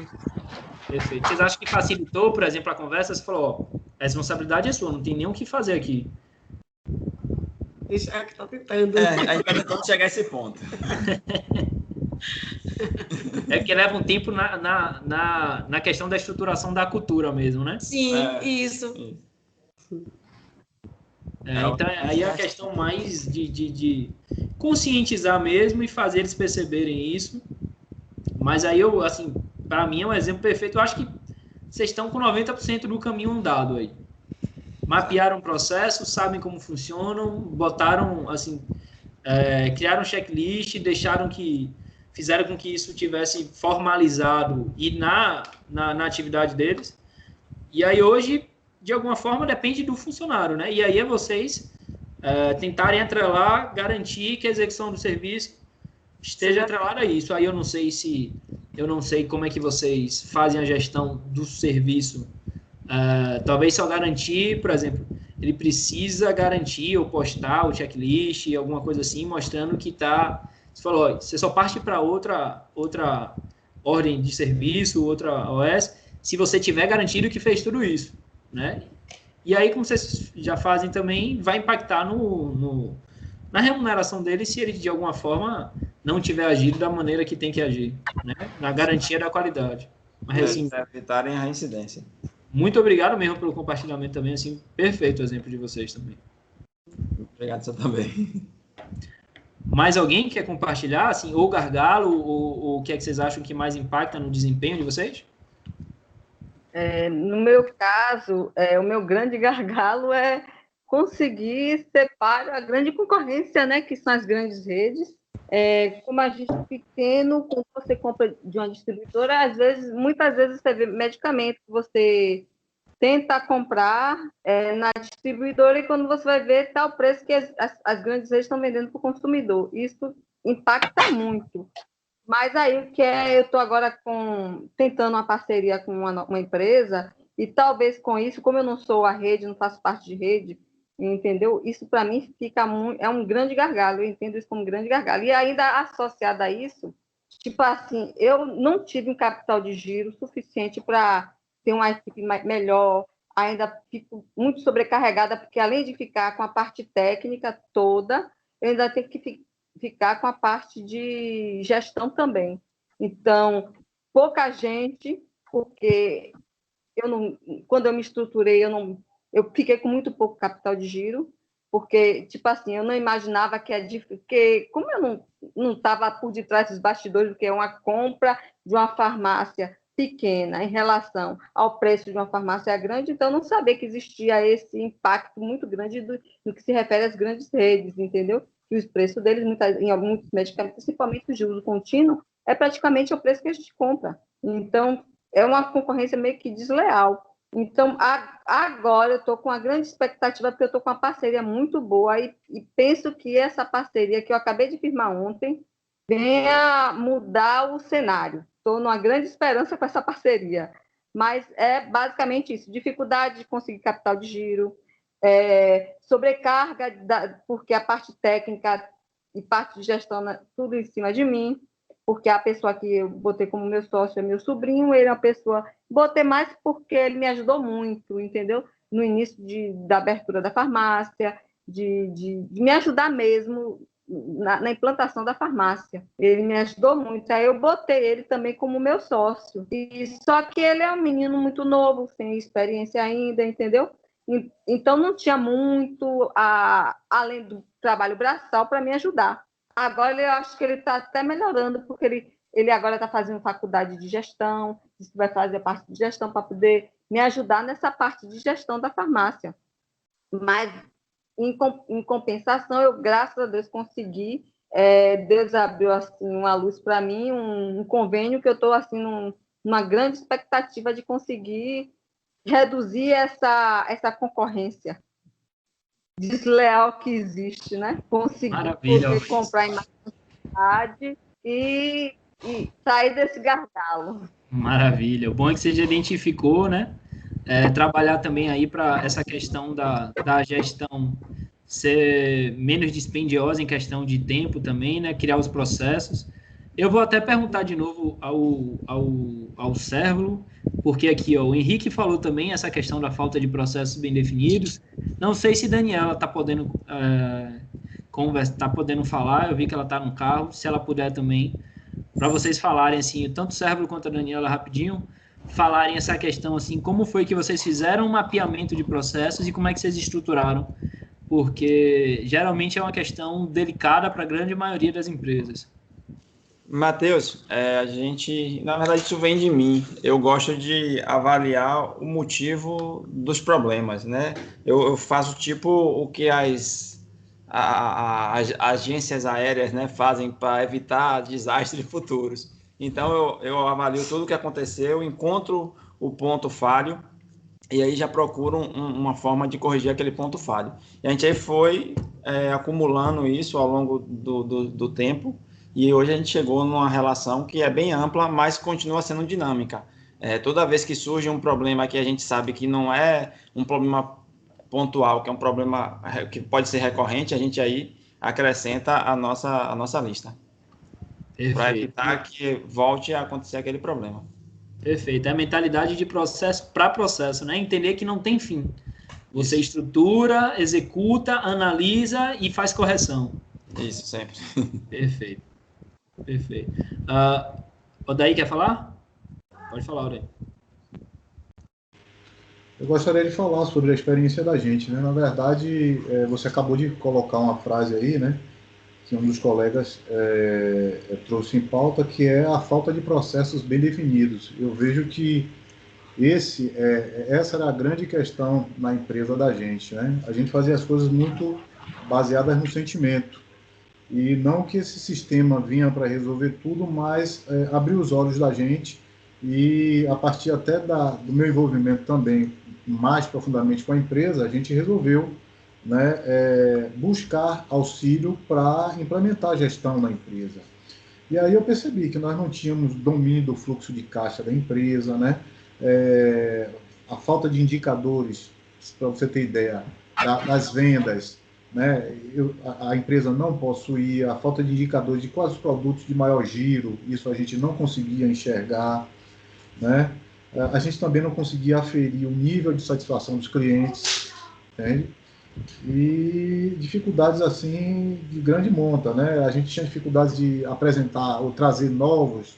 Perfeito. Vocês acham que facilitou, por exemplo, a conversa? Você falou, a responsabilidade é sua, não tem nem o que fazer aqui. Deixa que tá tentando. A gente tá tentando chegar a esse ponto. É porque leva um tempo na questão da estruturação da cultura mesmo, né? Sim, isso. Então, aí é a questão mais de conscientizar mesmo e fazer eles perceberem isso. Mas aí, assim, para mim é um exemplo perfeito. Eu acho que vocês estão com 90% do caminho andado aí. Mapearam o processo, sabem como funcionam, botaram, assim, criaram um checklist, fizeram com que isso tivesse formalizado e na atividade deles. E aí hoje, de alguma forma, depende do funcionário, né? E aí é vocês tentarem atrelar, garantir que a execução do serviço esteja atrelada a isso. Aí eu não sei como é que vocês fazem a gestão do serviço talvez só garantir, por exemplo, ele precisa garantir ou postar o checklist, alguma coisa assim, mostrando que está... Você falou, ó, você só parte para outra ordem de serviço, outra OS, se você tiver garantido que fez tudo isso, né? E aí, como vocês já fazem também, vai impactar na remuneração dele se ele, de alguma forma, não tiver agido da maneira que tem que agir, né? Na garantia da qualidade. Mas, assim, evitarem a reincidência. muito obrigado mesmo pelo compartilhamento também, assim, perfeito o exemplo de vocês também. Obrigado, você também. Mais alguém quer compartilhar, assim, ou gargalo, ou o que é que vocês acham que mais impacta no desempenho de vocês? No meu caso, o meu grande gargalo é conseguir separar a grande concorrência, né, que são as grandes redes. Como a gente é pequeno, quando você compra de uma distribuidora, muitas vezes você vê medicamento que você tenta comprar na distribuidora e quando você vai ver, está o preço que as grandes redes estão vendendo para o consumidor. Isso impacta muito. Mas aí o que eu estou agora tentando uma parceria com uma empresa, e talvez com isso, como eu não sou a rede, não faço parte de rede, entendeu? Isso para mim é um grande gargalo, eu entendo isso como um grande gargalo. E ainda associado a isso, tipo assim, eu não tive um capital de giro suficiente para ter uma equipe melhor, ainda fico muito sobrecarregada, porque além de ficar com a parte técnica toda, eu ainda tenho que ficar com a parte de gestão também. Então, pouca gente, porque quando eu me estruturei, eu fiquei com muito pouco capital de giro, porque, tipo assim, eu não imaginava porque como eu não estava por detrás dos bastidores do que é uma compra de uma farmácia pequena em relação ao preço de uma farmácia grande, então eu não sabia que existia esse impacto muito grande no que se refere às grandes redes, entendeu? Que os preços deles, em alguns medicamentos, principalmente o de uso contínuo, é praticamente o preço que a gente compra. Então, é uma concorrência meio que desleal. Então, agora eu estou com uma grande expectativa, porque eu estou com uma parceria muito boa e penso que essa parceria que eu acabei de firmar ontem venha mudar o cenário. Estou numa grande esperança com essa parceria. Mas é basicamente isso, dificuldade de conseguir capital de giro, sobrecarga, porque a parte técnica e parte de gestão, tudo em cima de mim, porque a pessoa que eu botei como meu sócio é meu sobrinho, ele é uma pessoa... Botei mais porque ele me ajudou muito, entendeu? No início da abertura da farmácia, de me ajudar mesmo na implantação da farmácia. Ele me ajudou muito. Aí eu botei ele também como meu sócio. Só que ele é um menino muito novo, sem experiência ainda, entendeu? Então, não tinha muito, além do trabalho braçal, para me ajudar. Agora, eu acho que ele está até melhorando, porque ele agora está fazendo faculdade de gestão, vai fazer parte de gestão para poder me ajudar nessa parte de gestão da farmácia. Mas, em compensação, eu, graças a Deus, consegui. Deus abriu assim, uma luz para mim, um convênio que eu estou assim, numa grande expectativa de conseguir reduzir essa concorrência desleal que existe, né? Conseguir poder comprar em mais quantidade e sair desse gargalo. Maravilha. O bom é que você já identificou, né? Trabalhar também aí para essa questão da gestão ser menos dispendiosa em questão de tempo também, né? Criar os processos. Eu vou até perguntar de novo ao Cérvulo, porque aqui, ó, o Henrique falou também essa questão da falta de processos bem definidos. Não sei se Daniela está podendo falar, eu vi que ela está no carro, se ela puder também, para vocês falarem, assim, tanto o Cérvulo quanto a Daniela, rapidinho, falarem essa questão, assim, como foi que vocês fizeram um mapeamento de processos e como é que vocês estruturaram, porque geralmente é uma questão delicada para a grande maioria das empresas. Matheus, na verdade, isso vem de mim. Eu gosto de avaliar o motivo dos problemas, né? Eu faço tipo o que as agências aéreas, né, fazem para evitar desastres futuros. Então, eu avalio tudo o que aconteceu, encontro o ponto falho e aí já procuro uma forma de corrigir aquele ponto falho. E a gente aí foi acumulando isso ao longo do tempo. E hoje a gente chegou numa relação que é bem ampla, mas continua sendo dinâmica. Toda vez que surge um problema que a gente sabe que não é um problema pontual, que é um problema que pode ser recorrente, a gente aí acrescenta a nossa lista. Para evitar que volte a acontecer aquele problema. Perfeito. É a mentalidade de processo para processo, né? Entender que não tem fim. Você estrutura, executa, analisa e faz correção. Isso, sempre. Perfeito. Perfeito. Odaí quer falar? Pode falar, Odaí. Eu gostaria de falar sobre a experiência da gente, né? Na verdade, você acabou de colocar uma frase aí, né? Que um dos colegas trouxe em pauta, que é a falta de processos bem definidos. Eu vejo que essa era a grande questão na empresa da gente, né? A gente fazia as coisas muito baseadas no sentimento. E não que esse sistema vinha para resolver tudo, mas abriu os olhos da gente e a partir até do meu envolvimento também mais profundamente com a empresa, a gente resolveu, né, buscar auxílio para implementar a gestão na empresa. E aí eu percebi que nós não tínhamos domínio do fluxo de caixa da empresa, né? A falta de indicadores, para você ter ideia, das vendas, né? A empresa não possuía, a falta de indicadores de quais os produtos de maior giro, isso a gente não conseguia enxergar, né? A gente também não conseguia aferir o nível de satisfação dos clientes, entende? E dificuldades assim de grande monta, né? A gente tinha dificuldades de apresentar ou trazer novos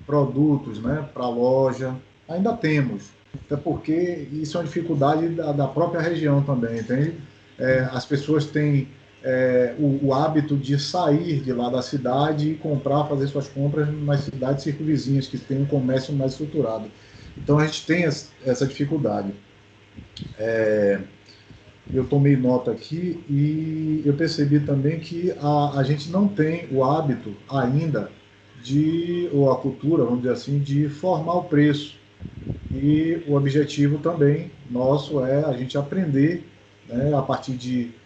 produtos, né, para a loja. Ainda temos, até porque isso é uma dificuldade da própria região também, entende? As pessoas têm o hábito de sair de lá da cidade e comprar, fazer suas compras nas cidades circunvizinhas, que tem um comércio mais estruturado. Então a gente tem essa dificuldade. Eu tomei nota aqui e eu percebi também que a gente não tem o hábito ainda ou a cultura, vamos dizer assim, de formar o preço. E o objetivo também nosso é a gente aprender, né, a partir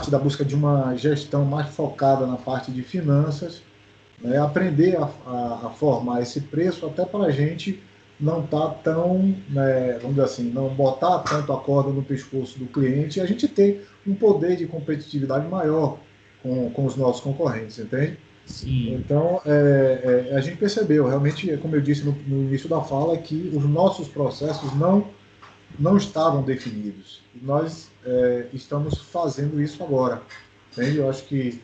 da busca de uma gestão mais focada na parte de finanças, né, aprender a formar esse preço até para a gente não estar tão, né, vamos dizer assim, não botar tanto a corda no pescoço do cliente e a gente ter um poder de competitividade maior com os nossos concorrentes, entende? Sim. Então, a gente percebeu, realmente, como eu disse no início da fala, que os nossos processos não estavam definidos. E nós estamos fazendo isso agora. Entende? Eu acho que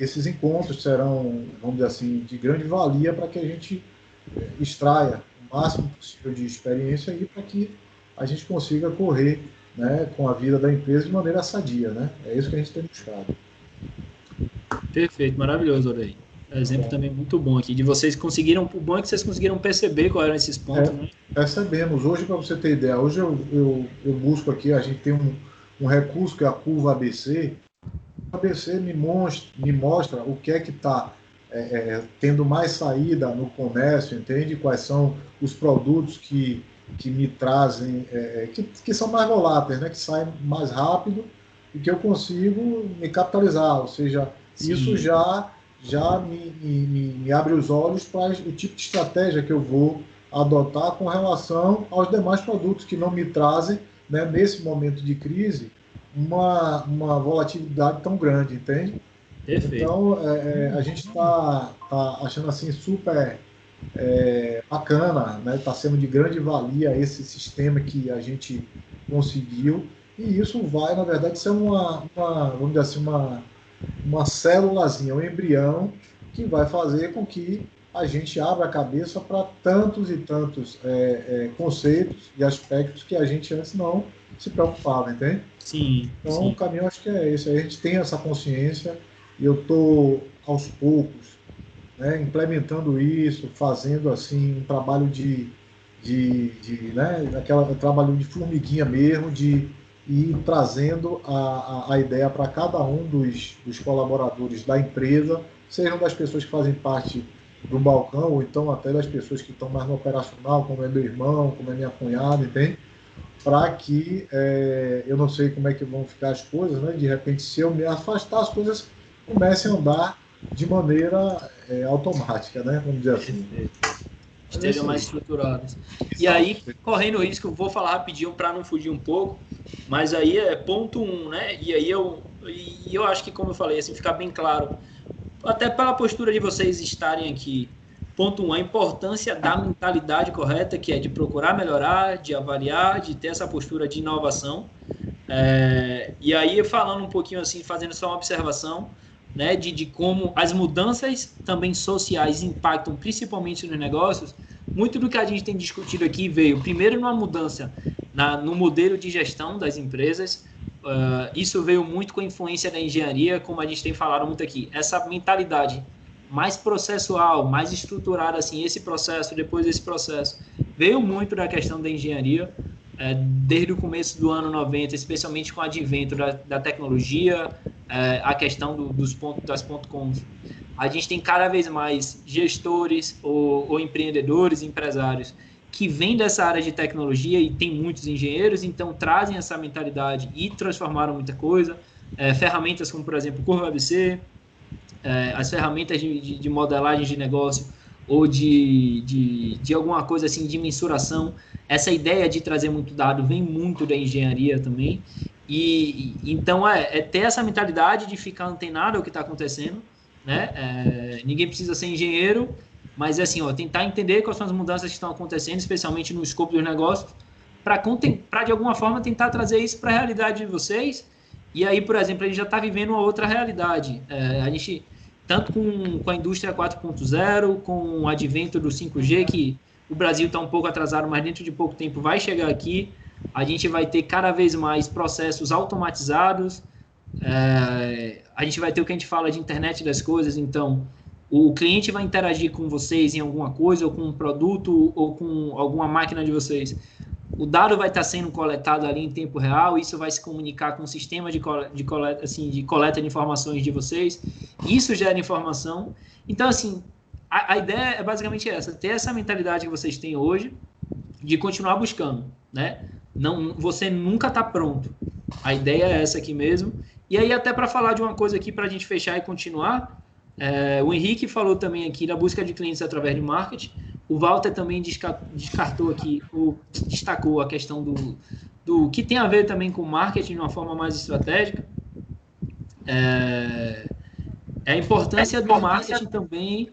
esses encontros serão, vamos dizer assim, de grande valia para que a gente extraia o máximo possível de experiência e para que a gente consiga correr, né, com a vida da empresa de maneira sadia, né? É isso que a gente tem buscado. Perfeito, maravilhoso, Odaí. Exemplo também muito bom aqui, de vocês conseguiram, o bom é que vocês conseguiram perceber quais eram esses pontos, né? Percebemos. Hoje, para você ter ideia, hoje eu busco aqui, a gente tem um recurso que é a curva ABC. A ABC me mostra o que é que está tendo mais saída no comércio, entende? Quais são os produtos que me trazem, que são mais voláteis, né? Que saem mais rápido e que eu consigo me capitalizar, ou seja, sim, isso já me abre os olhos para o tipo de estratégia que eu vou adotar com relação aos demais produtos que não me trazem, né, nesse momento de crise, uma volatilidade tão grande, entende? Perfeito. Então, a gente está achando assim super bacana, né? Está sendo de grande valia esse sistema que a gente conseguiu, e isso vai, na verdade, ser vamos dizer assim, uma célulazinha, um embrião que vai fazer com que a gente abra a cabeça para tantos e tantos conceitos e aspectos que a gente antes não se preocupava, entende? Sim. Então, sim. O caminho acho que é esse. A gente tem essa consciência e eu estou, aos poucos, né, implementando isso, fazendo assim um trabalho trabalho de formiguinha mesmo, de ir trazendo a ideia para cada um dos colaboradores da empresa, sejam das pessoas que fazem parte do balcão, ou então até das pessoas que estão mais no operacional, como é meu irmão, como é minha cunhada, entende? Para que, eu não sei como é que vão ficar as coisas, né? De repente, se eu me afastar, as coisas comecem a andar de maneira automática, né? Vamos dizer assim. estejam mais estruturadas. E aí, correndo o risco, eu vou falar rapidinho para não fugir um pouco, mas aí é ponto 1, né? E aí eu acho que, como eu falei, assim, fica bem claro, até pela postura de vocês estarem aqui, ponto 1, a importância da mentalidade correta, que é de procurar melhorar, de avaliar, de ter essa postura de inovação. E aí, falando um pouquinho assim, fazendo só uma observação, né, de como as mudanças também sociais impactam principalmente nos negócios. Muito do que a gente tem discutido aqui veio primeiro numa mudança no modelo de gestão das empresas. Isso veio muito com a influência da engenharia, como a gente tem falado muito aqui. Essa mentalidade mais processual, mais estruturada, assim, esse processo, depois desse processo, veio muito da questão da engenharia, desde o começo do ano 90, especialmente com o advento da tecnologia, a questão das .coms. A gente tem cada vez mais gestores ou empreendedores, empresários, que vêm dessa área de tecnologia, e tem muitos engenheiros, então trazem essa mentalidade e transformaram muita coisa. Ferramentas como, por exemplo, Curva ABC, as ferramentas de modelagem de negócio, ou de alguma coisa assim de mensuração. Essa ideia de trazer muito dado vem muito da engenharia também. E então ter essa mentalidade de ficar antenado ao que está acontecendo, né? Ninguém precisa ser engenheiro, mas assim, tentar entender quais são as mudanças que estão acontecendo, especialmente no escopo dos negócios, para de alguma forma tentar trazer isso para a realidade de vocês. E aí, por exemplo, a gente já está vivendo uma outra realidade. A gente, tanto com a indústria 4.0, com o advento do 5G, que o Brasil está um pouco atrasado, mas dentro de pouco tempo vai chegar aqui. A gente vai ter cada vez mais processos automatizados. A gente vai ter o que a gente fala de internet das coisas. Então, o cliente vai interagir com vocês em alguma coisa, ou com um produto, ou com alguma máquina de vocês. O dado vai estar sendo coletado ali em tempo real, isso vai se comunicar com o sistema de coleta de informações de vocês. Isso gera informação. Então, assim, a ideia é basicamente essa, ter essa mentalidade que vocês têm hoje, de continuar buscando, né? Você nunca está pronto. A ideia é essa aqui mesmo. E aí, até para falar de uma coisa aqui, para a gente fechar e continuar, o Henrique falou também aqui da busca de clientes através de marketing. O Walter também destacou a questão do que tem a ver também com marketing de uma forma mais estratégica. A importância do marketing também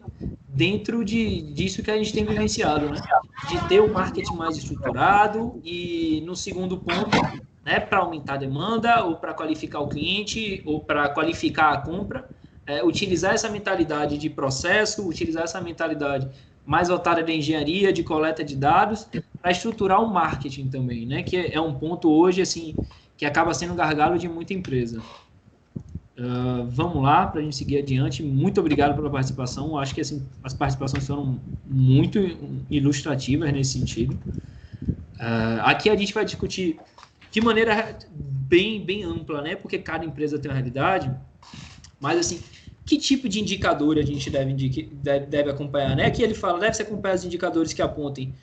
dentro disso que a gente tem vivenciado, né? De ter o marketing mais estruturado e, no segundo ponto, né, para aumentar a demanda, ou para qualificar o cliente, ou para qualificar a compra, utilizar essa mentalidade de processo, utilizar essa mentalidade mais voltada da engenharia, de coleta de dados, para estruturar o marketing também, né? Que é um ponto hoje, assim, que acaba sendo um gargalo de muita empresa. Vamos lá, para a gente seguir adiante. Muito obrigado pela participação. Acho que assim, as participações foram muito ilustrativas nesse sentido. Aqui a gente vai discutir de maneira bem ampla, né? Porque cada empresa tem uma realidade. Mas, assim, que tipo de indicador a gente deve acompanhar, né? Aqui ele fala, deve-se acompanhar os indicadores que apontem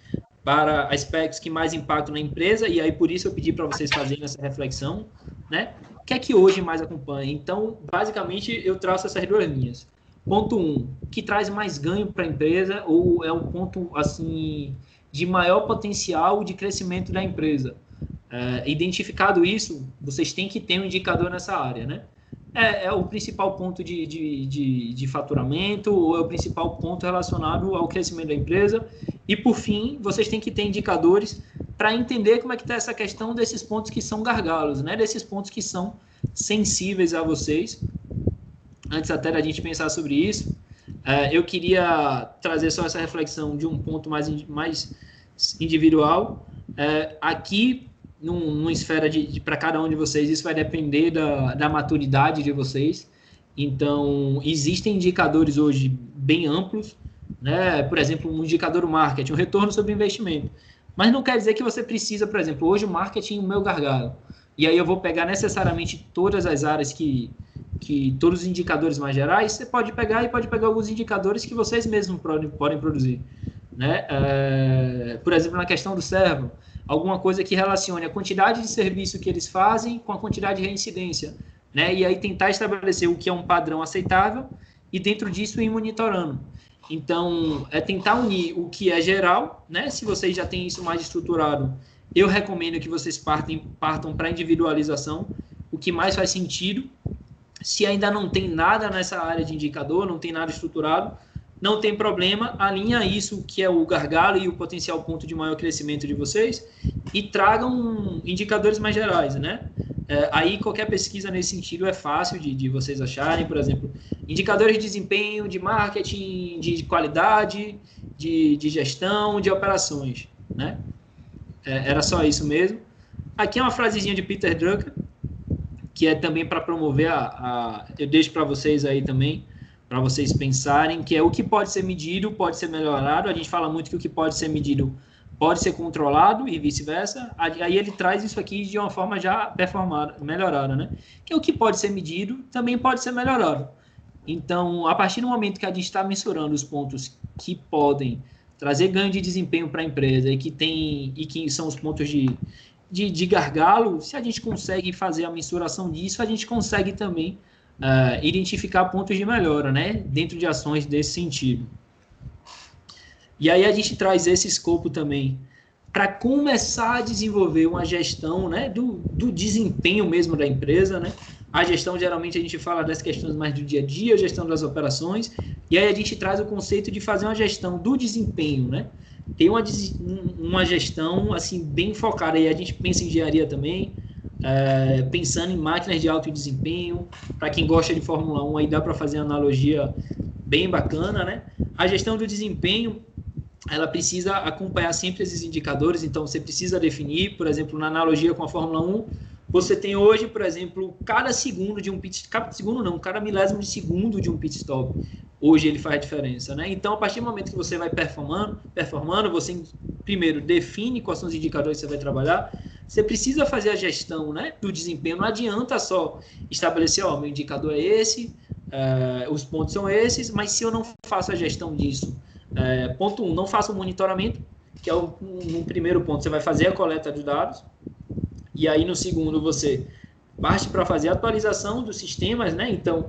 para aspectos que mais impactam na empresa, e aí por isso eu pedi para vocês fazerem essa reflexão, né? O que é que hoje mais acompanha? Então, basicamente, eu traço essas duas linhas. Ponto 1, que traz mais ganho para a empresa, ou é um ponto, assim, de maior potencial de crescimento da empresa. Identificado isso, vocês têm que ter um indicador nessa área, né? É o principal ponto de faturamento, ou é o principal ponto relacionado ao crescimento da empresa. E, por fim, vocês têm que ter indicadores para entender como é que está essa questão desses pontos que são gargalos, né? Desses pontos que são sensíveis a vocês. Antes até da gente pensar sobre isso, eu queria trazer só essa reflexão de um ponto mais individual. Aqui, numa esfera para cada um de vocês, isso vai depender da maturidade de vocês. Então, existem indicadores hoje bem amplos, né? Por exemplo, um indicador marketing, um retorno sobre investimento. Mas não quer dizer que você precisa, por exemplo, hoje o marketing é o meu gargalo. E aí eu vou pegar necessariamente todas as áreas que todos os indicadores mais gerais, você pode pegar alguns indicadores que vocês mesmos podem produzir, né? Por exemplo, na questão do servo, alguma coisa que relacione a quantidade de serviço que eles fazem com a quantidade de reincidência, né? E aí tentar estabelecer o que é um padrão aceitável e dentro disso ir monitorando. Então, é tentar unir o que é geral, né? Se vocês já têm isso mais estruturado, eu recomendo que vocês partam para individualização, o que mais faz sentido. Se ainda não tem nada nessa área de indicador, não tem nada estruturado, não tem problema, alinha isso que é o gargalo e o potencial ponto de maior crescimento de vocês e tragam indicadores mais gerais, né? Aí qualquer pesquisa nesse sentido é fácil de vocês acharem, por exemplo, indicadores de desempenho, de marketing, de qualidade, de gestão, de operações, né? Era só isso mesmo. Aqui é uma frasezinha de Peter Drucker, que é também para promover eu deixo para vocês aí também, para vocês pensarem, que é o que pode ser medido, pode ser melhorado. A gente fala muito que o que pode ser medido pode ser controlado e vice-versa. Aí ele traz isso aqui de uma forma já melhorada, né? Que é o que pode ser medido, também pode ser melhorado. Então, a partir do momento que a gente está mensurando os pontos que podem trazer ganho de desempenho para a empresa e que são os pontos de gargalo, se a gente consegue fazer a mensuração disso, a gente consegue também identificar pontos de melhora, né, dentro de ações desse sentido. E aí a gente traz esse escopo também para começar a desenvolver uma gestão, né, do desempenho mesmo da empresa, né. A gestão, geralmente, a gente fala das questões mais do dia a dia, a gestão das operações, e aí a gente traz o conceito de fazer uma gestão do desempenho, né. Tem uma gestão, assim, bem focada, aí a gente pensa em engenharia também, pensando em máquinas de alto desempenho. Para quem gosta de Fórmula 1, aí dá para fazer uma analogia bem bacana, né? A gestão do desempenho, ela precisa acompanhar sempre esses indicadores, então você precisa definir, por exemplo, na analogia com a Fórmula 1, você tem hoje, por exemplo, cada milésimo de segundo de um pit stop. Hoje ele faz diferença, né? Então, a partir do momento que você vai performando, você primeiro define quais são os indicadores que você vai trabalhar. Você precisa fazer a gestão, né, do desempenho. Não adianta só estabelecer, meu indicador é esse, os pontos são esses, mas se eu não faço a gestão disso, ponto 1, não faço o monitoramento, que é no primeiro ponto, você vai fazer a coleta de dados, e aí no segundo você parte para fazer a atualização dos sistemas, né? Então,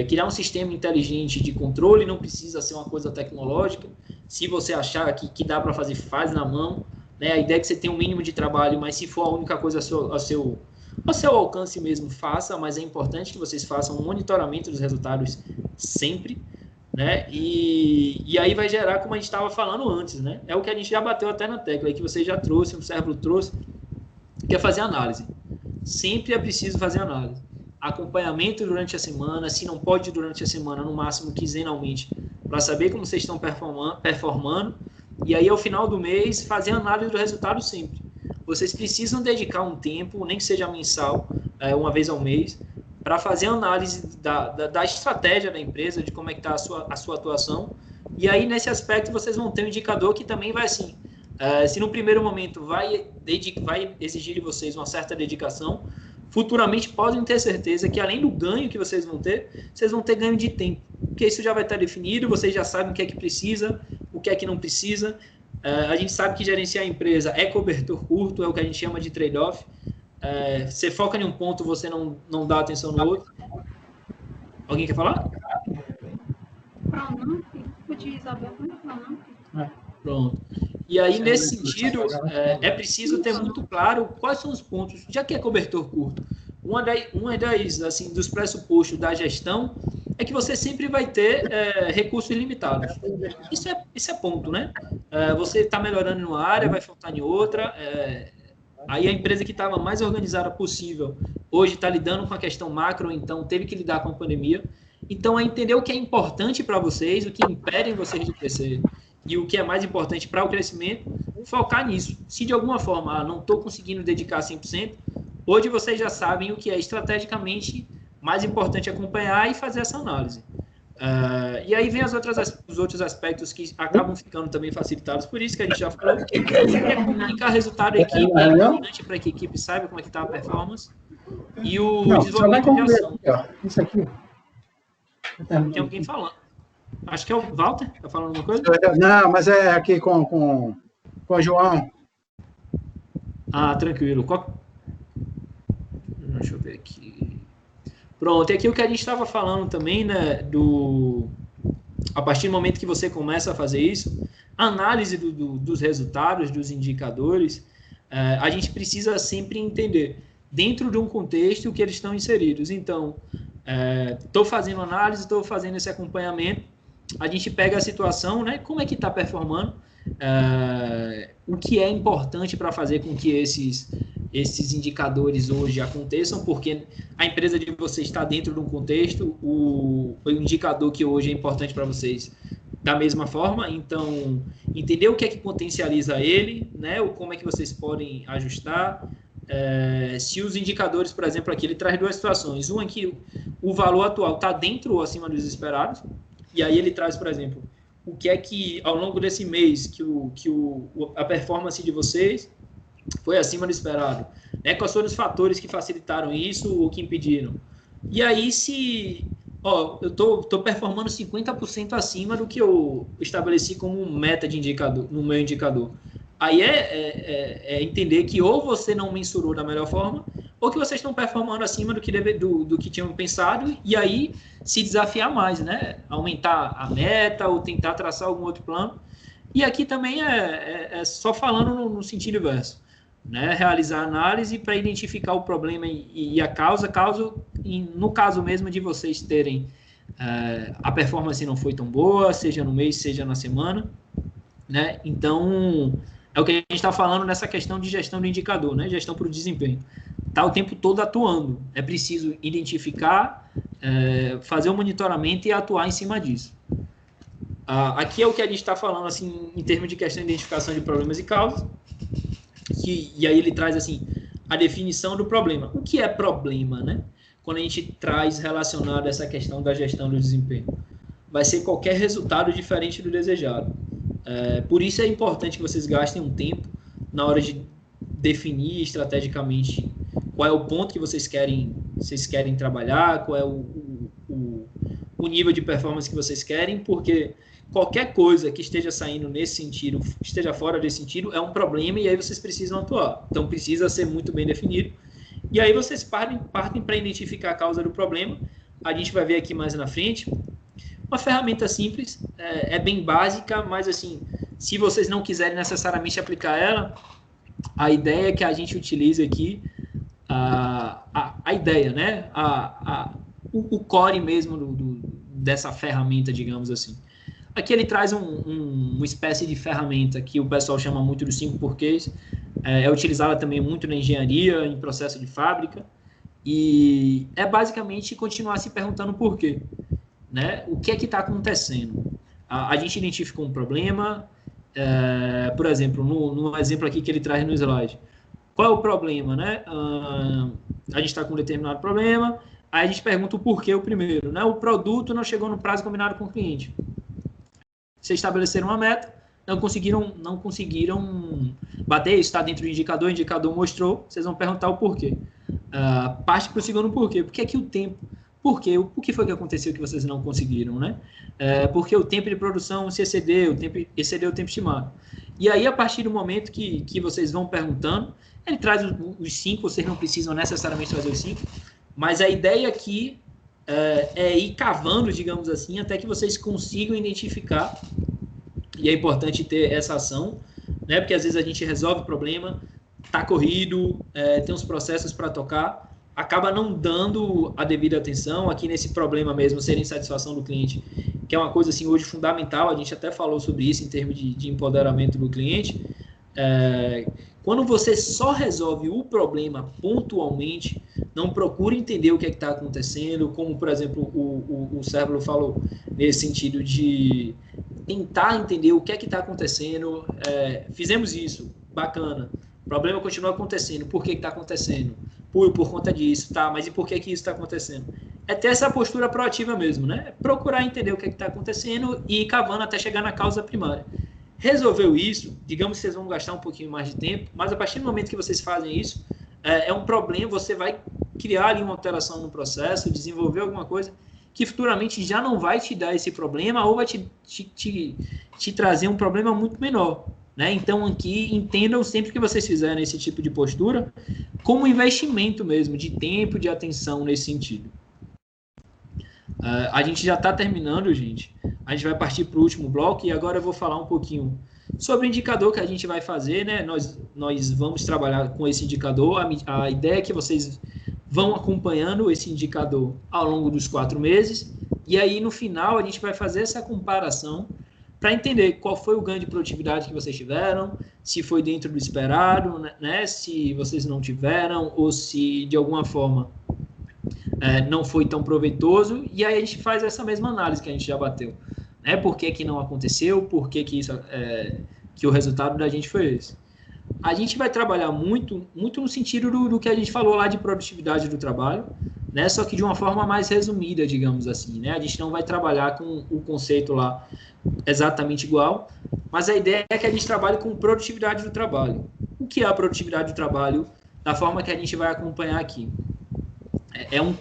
criar um sistema inteligente de controle não precisa ser uma coisa tecnológica. Se você achar que dá para fazer, faz na mão, né? A ideia é que você tenha um mínimo de trabalho, mas se for a única coisa ao seu alcance mesmo, faça, mas é importante que vocês façam um monitoramento dos resultados sempre, né? E aí vai gerar, como a gente estava falando antes, né? É o que a gente já bateu até na tecla, que você já trouxe, o Cérebro trouxe, que é fazer análise. Sempre é preciso fazer análise. Acompanhamento durante a semana, se não pode durante a semana, no máximo quinzenalmente, para saber como vocês estão performando, e aí ao final do mês fazer análise do resultado sempre. Vocês precisam dedicar um tempo, nem que seja mensal, uma vez ao mês, para fazer análise da estratégia da empresa, de como é que está a sua atuação, e aí nesse aspecto vocês vão ter um indicador que também vai assim, se no primeiro momento vai exigir de vocês uma certa dedicação, futuramente podem ter certeza que além do ganho que vocês vão ter ganho de tempo, porque isso já vai estar definido, vocês já sabem o que é que precisa, o que é que não precisa. A gente sabe que gerenciar a empresa é cobertor curto, é o que a gente chama de trade-off. Você foca em um ponto, você não dá atenção no outro. Alguém quer falar? Pronto. E aí, nesse sentido, é preciso ter muito claro quais são os pontos, já que é cobertor curto. Uma assim, dos pressupostos da gestão é que você sempre vai ter recursos limitados. Isso é ponto, né? Você está melhorando em uma área, vai faltar em outra. Aí a empresa que estava mais organizada possível, hoje está lidando com a questão macro, então teve que lidar com a pandemia. Então, é entender o que é importante para vocês, o que impede vocês de crescer e o que é mais importante para o crescimento, focar nisso. Se de alguma forma não estou conseguindo dedicar 100%, hoje vocês já sabem o que é estrategicamente mais importante acompanhar e fazer essa análise. E aí vem os outros aspectos que acabam ficando também facilitados, por isso que a gente já falou, que é comunicar resultado à equipe, é importante para que a equipe saiba como é que está a performance, e o desenvolvimento de ação. Isso aqui. Tem alguém falando. Acho que é o Walter, está falando alguma coisa? Não, mas é aqui com o João. Tranquilo. Deixa eu ver aqui. Pronto, e aqui o que a gente estava falando também, né, a partir do momento que você começa a fazer isso, a análise dos resultados, dos indicadores, a gente precisa sempre entender, dentro de um contexto, que eles estão inseridos. Então, estou fazendo análise, estou fazendo esse acompanhamento, a gente pega a situação, né, como é que está performando, o que é importante para fazer com que esses indicadores hoje aconteçam, porque a empresa de vocês está dentro de um contexto, o indicador que hoje é importante para vocês da mesma forma. Então, entender o que é que potencializa ele, né, ou como é que vocês podem ajustar. Se os indicadores, por exemplo, aqui ele traz duas situações, uma que o valor atual está dentro ou acima dos esperados, e aí ele traz, por exemplo, o que é que ao longo desse mês a performance de vocês foi acima do esperado, né? Quais foram os fatores que facilitaram isso ou que impediram? E aí, se eu tô performando 50% acima do que eu estabeleci como meta de indicador, no meu indicador. Aí é entender que ou você não mensurou da melhor forma, ou que vocês estão performando acima do que tinham pensado, e aí se desafiar mais, né? Aumentar a meta ou tentar traçar algum outro plano. E aqui também é só falando no sentido inverso, né? Realizar análise para identificar o problema e a causa, no caso mesmo de vocês terem a performance não foi tão boa, seja no mês, seja na semana, né? Então, é o que a gente está falando nessa questão de gestão do indicador, né? Gestão para o desempenho. Está o tempo todo atuando. É preciso identificar, fazer um monitoramento e atuar em cima disso. Aqui é o que a gente está falando, assim, em termos de questão de identificação de problemas e causas. E aí ele traz, assim, a definição do problema. O que é problema, né? Quando a gente traz relacionado essa questão da gestão do desempenho. Vai ser qualquer resultado diferente do desejado. Por isso é importante que vocês gastem um tempo na hora de definir estrategicamente qual é o ponto que vocês querem trabalhar, qual é o nível de performance que vocês querem, porque qualquer coisa que esteja saindo nesse sentido, esteja fora desse sentido, é um problema, e aí vocês precisam atuar. Então, precisa ser muito bem definido. E aí vocês partem para identificar a causa do problema. A gente vai ver aqui mais na frente. Uma ferramenta simples, é bem básica, mas assim, se vocês não quiserem necessariamente aplicar ela, a ideia que a gente utiliza aqui, a ideia, né? O core mesmo dessa ferramenta, digamos assim. Aqui ele traz uma espécie de ferramenta que o pessoal chama muito dos 5 porquês, é utilizada também muito na engenharia, em processo de fábrica, e é basicamente continuar se perguntando por quê, né? O que é que está acontecendo? A gente identificou um problema, por exemplo, no exemplo aqui que ele traz no slide. Qual é o problema, né? A gente está com um determinado problema, aí a gente pergunta o porquê o primeiro, né? O produto não chegou no prazo combinado com o cliente. Vocês estabeleceram uma meta, não conseguiram bater, isso está dentro do indicador, o indicador mostrou, vocês vão perguntar o porquê. Parte para o segundo porquê. Por que é que o tempo... Por quê? O que foi que aconteceu que vocês não conseguiram, né? Porque o tempo de produção se excedeu, excedeu o tempo estimado. E aí, a partir do momento que vocês vão perguntando, ele traz os 5, vocês não precisam necessariamente trazer os 5, mas a ideia aqui é ir cavando, digamos assim, até que vocês consigam identificar, e é importante ter essa ação, né? Porque às vezes a gente resolve o problema, está corrido, tem uns processos para tocar, acaba não dando a devida atenção aqui nesse problema mesmo, ser insatisfação do cliente, que é uma coisa assim hoje fundamental, a gente até falou sobre isso em termos de empoderamento do cliente. Quando você só resolve o problema pontualmente, não procura entender o que é que está acontecendo, como, por exemplo, o Cérvulo falou, nesse sentido de tentar entender o que é que está acontecendo. Fizemos isso, bacana, o problema continua acontecendo, por que está acontecendo? Por conta disso, tá, mas e por que isso está acontecendo? É ter essa postura proativa mesmo, né? Procurar entender o que está acontecendo e ir cavando até chegar na causa primária. Resolveu isso, digamos que vocês vão gastar um pouquinho mais de tempo, mas a partir do momento que vocês fazem isso, é um problema, você vai criar ali uma alteração no processo, desenvolver alguma coisa que futuramente já não vai te dar esse problema ou vai te trazer um problema muito menor, né? Então, aqui, entendam sempre que vocês fizerem esse tipo de postura como investimento mesmo, de tempo, de atenção nesse sentido. A gente já está terminando, gente. a gente vai partir para o último bloco e agora eu vou falar um pouquinho sobre o indicador que a gente vai fazer, né? Nós vamos trabalhar com esse indicador. A ideia é que vocês vão acompanhando esse indicador ao longo dos 4 meses e aí, no final, a gente vai fazer essa comparação para entender qual foi o ganho de produtividade que vocês tiveram, se foi dentro do esperado, né? Se vocês não tiveram ou se, de alguma forma, não foi tão proveitoso. E aí a gente faz essa mesma análise que a gente já bateu. Por que não aconteceu, por que que o resultado da gente foi esse. A gente vai trabalhar muito no sentido do que a gente falou lá de produtividade do trabalho, né? Só que de uma forma mais resumida, digamos assim, né? A gente não vai trabalhar com o conceito lá exatamente igual, mas a ideia é que a gente trabalhe com produtividade do trabalho. O que é a produtividade do trabalho da forma que a gente vai acompanhar aqui? É um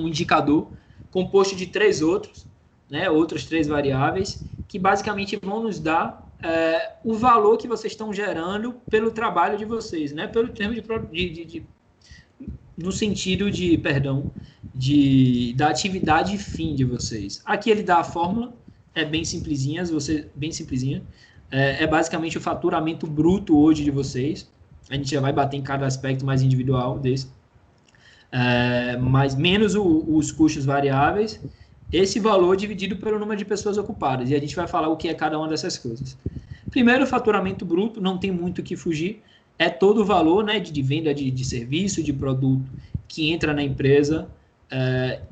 indicador composto de 3 outros, né? Outras 3 variáveis, que basicamente vão nos dar o valor que vocês estão gerando pelo trabalho de vocês, né? Pelo termo no sentido da atividade fim de vocês. Aqui ele dá a fórmula, é bem simplesinha, é basicamente o faturamento bruto hoje de vocês. A gente já vai bater em cada aspecto mais individual desse, mas menos os custos variáveis, esse valor dividido pelo número de pessoas ocupadas, e a gente vai falar o que é cada uma dessas coisas. Primeiro, o faturamento bruto, não tem muito o que fugir, é todo o valor, né, de venda de serviço, de produto, que entra na empresa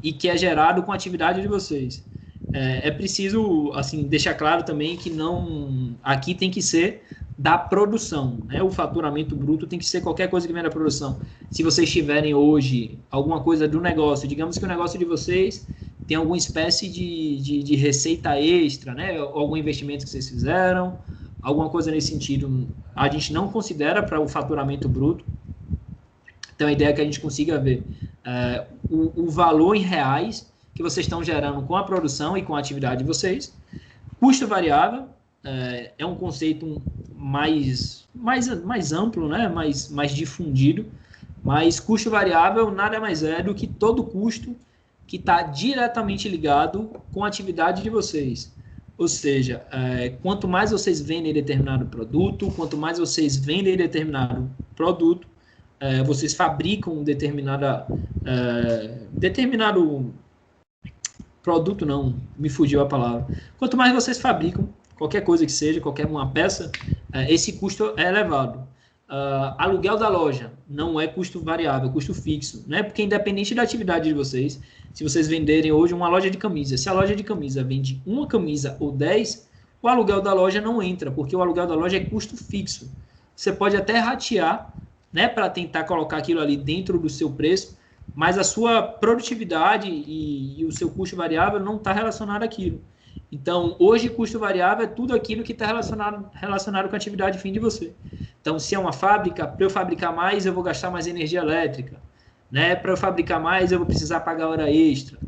e que é gerado com a atividade de vocês. É preciso, assim, deixar claro também que aqui tem que ser da produção, né? O faturamento bruto tem que ser qualquer coisa que vem da produção. Se vocês tiverem hoje alguma coisa do negócio, digamos que o negócio de vocês tem alguma espécie de receita extra, né? Algum investimento que vocês fizeram, alguma coisa nesse sentido, a gente não considera para o faturamento bruto. Então, a ideia é que a gente consiga ver o valor em reais que vocês estão gerando com a produção e com a atividade de vocês. Custo variável é um conceito mais amplo, né? mais difundido, mas custo variável nada mais é do que todo custo que está diretamente ligado com a atividade de vocês. Ou seja, quanto mais vocês vendem determinado produto, vocês fabricam determinado produto, não, me fugiu a palavra. Quanto mais vocês fabricam, qualquer coisa que seja, uma peça, esse custo é elevado. Aluguel da loja não é custo variável, é custo fixo, né? Porque independente da atividade de vocês, se vocês venderem hoje uma loja de camisa, se a loja de camisa vende uma camisa ou 10, o aluguel da loja não entra, porque o aluguel da loja é custo fixo. Você pode até ratear, né, para tentar colocar aquilo ali dentro do seu preço, mas a sua produtividade e o seu custo variável não está relacionado àquilo. Então, hoje, custo variável é tudo aquilo que está relacionado com a atividade fim de você. Então, se é uma fábrica, para eu fabricar mais, eu vou gastar mais energia elétrica, né? Para eu fabricar mais, eu vou precisar pagar hora extra.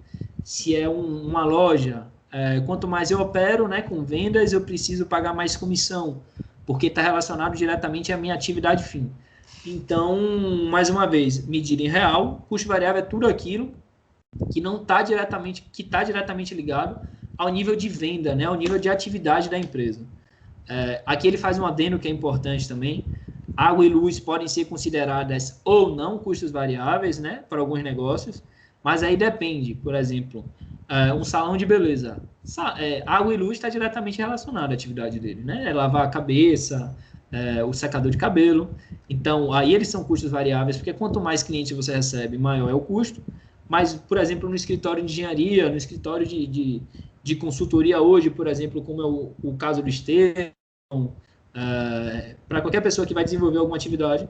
Se é uma loja, quanto mais eu opero, né, com vendas, eu preciso pagar mais comissão, porque está relacionado diretamente à minha atividade fim. Então, mais uma vez, medida em real, custo variável é tudo aquilo que está diretamente ligado ao nível de venda, né, ao nível de atividade da empresa. Aqui ele faz um adendo que é importante também. Água e luz podem ser consideradas ou não custos variáveis, né, para alguns negócios, mas aí depende. Por exemplo, um salão de beleza. Água e luz está diretamente relacionado à atividade dele, né? Lavar a cabeça, o secador de cabelo. Então, aí eles são custos variáveis, porque quanto mais clientes você recebe, maior é o custo. Mas, por exemplo, no escritório de engenharia, no escritório de consultoria hoje, por exemplo, como é o caso do Estevão, para qualquer pessoa que vai desenvolver alguma atividade,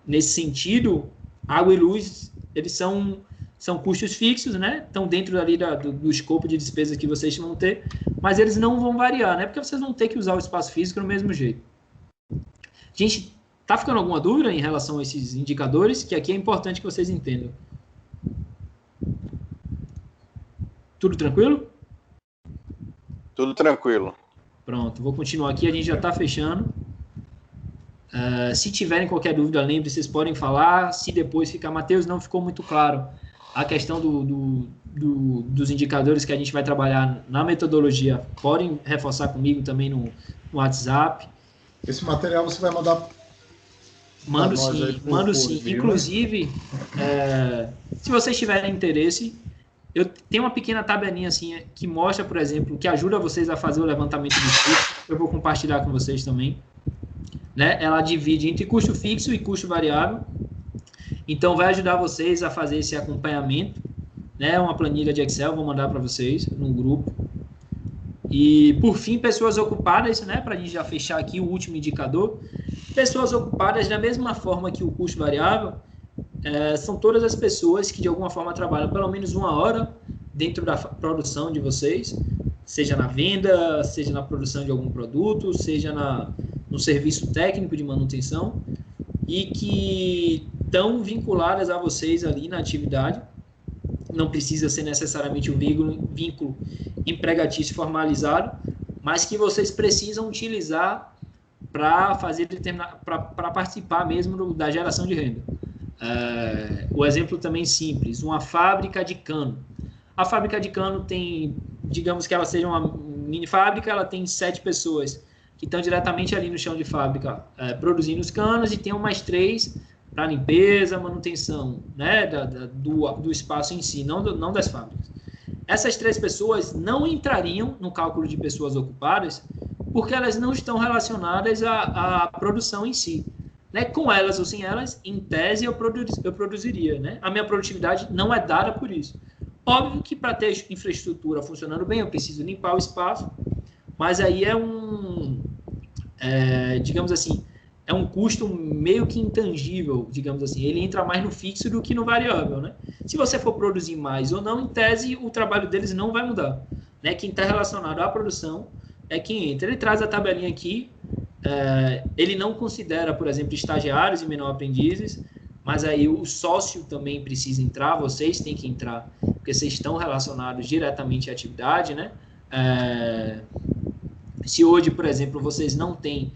nesse sentido, água e luz, eles são custos fixos, né? Estão dentro ali do escopo de despesas que vocês vão ter, mas eles não vão variar, né? Porque vocês vão ter que usar o espaço físico do mesmo jeito. Gente, tá ficando alguma dúvida em relação a esses indicadores? Que aqui é importante que vocês entendam. Tudo tranquilo? Tudo tranquilo. Pronto, vou continuar aqui, a gente já está fechando. Se tiverem qualquer dúvida, lembre-se, vocês podem falar. Se depois ficar, Matheus, não ficou muito claro. a questão dos indicadores que a gente vai trabalhar na metodologia, podem reforçar comigo também no WhatsApp. Esse material você vai mandar? Mando sim, mando sim. Inclusive, se vocês tiverem interesse, eu tenho uma pequena tabelinha assim que mostra, por exemplo, que ajuda vocês a fazer o levantamento dos custos. Eu vou compartilhar com vocês também. Né? Ela divide entre custo fixo e custo variável. Então, vai ajudar vocês a fazer esse acompanhamento. Né? Uma planilha de Excel, vou mandar para vocês no grupo. E, por fim, pessoas ocupadas, né? Para a gente já fechar aqui o último indicador. Pessoas ocupadas, da mesma forma que o custo variável, são todas as pessoas que, de alguma forma, trabalham pelo menos 1 hora dentro da produção de vocês, seja na venda, seja na produção de algum produto, seja no serviço técnico de manutenção, e que estão vinculadas a vocês ali na atividade. Não precisa ser necessariamente um vínculo empregatício formalizado, mas que vocês precisam utilizar para para participar mesmo da geração de renda. O exemplo também simples, uma fábrica de cano. A fábrica de cano tem, digamos que ela seja uma mini fábrica, ela tem 7 pessoas que estão diretamente ali no chão de fábrica produzindo os canos, e tem mais 3 para limpeza, manutenção, né, do espaço em si, não das fábricas. Essas 3 pessoas não entrariam no cálculo de pessoas ocupadas porque elas não estão relacionadas à produção em si. Né? Com elas ou sem elas, em tese, eu produziria. Né? A minha produtividade não é dada por isso. Óbvio que para ter infraestrutura funcionando bem, eu preciso limpar o espaço, mas aí digamos assim, é um custo meio que intangível, digamos assim. Ele entra mais no fixo do que no variável, né? Se você for produzir mais ou não, em tese, o trabalho deles não vai mudar. Né? Quem está relacionado à produção é quem entra. Ele traz a tabelinha aqui. Ele não considera, por exemplo, estagiários e menor aprendizes, mas aí o sócio também precisa entrar, vocês têm que entrar, porque vocês estão relacionados diretamente à atividade, né? Se hoje, por exemplo, vocês não têm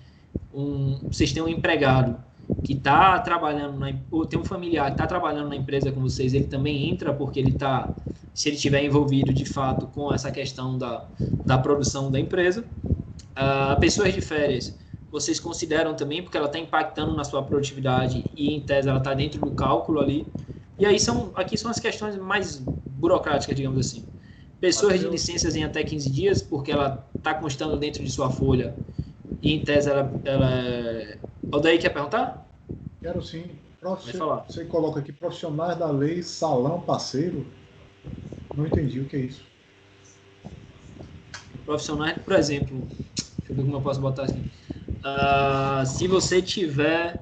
vocês têm um empregado que está trabalhando, ou tem um familiar que está trabalhando na empresa com vocês, ele também entra porque se ele estiver envolvido de fato com essa questão da produção da empresa. Pessoas de férias, vocês consideram também, porque ela está impactando na sua produtividade e, em tese, ela está dentro do cálculo ali. E aí, aqui são as questões mais burocráticas, digamos assim. Pessoas de licenças em até 15 dias, porque ela está constando dentro de sua folha e, em tese, ela... Aldair, quer perguntar? Quero sim. Você coloca aqui profissionais da lei, salão, parceiro. Não entendi o que é isso. Profissionais, por exemplo, deixa eu ver como eu posso botar aqui. Se você tiver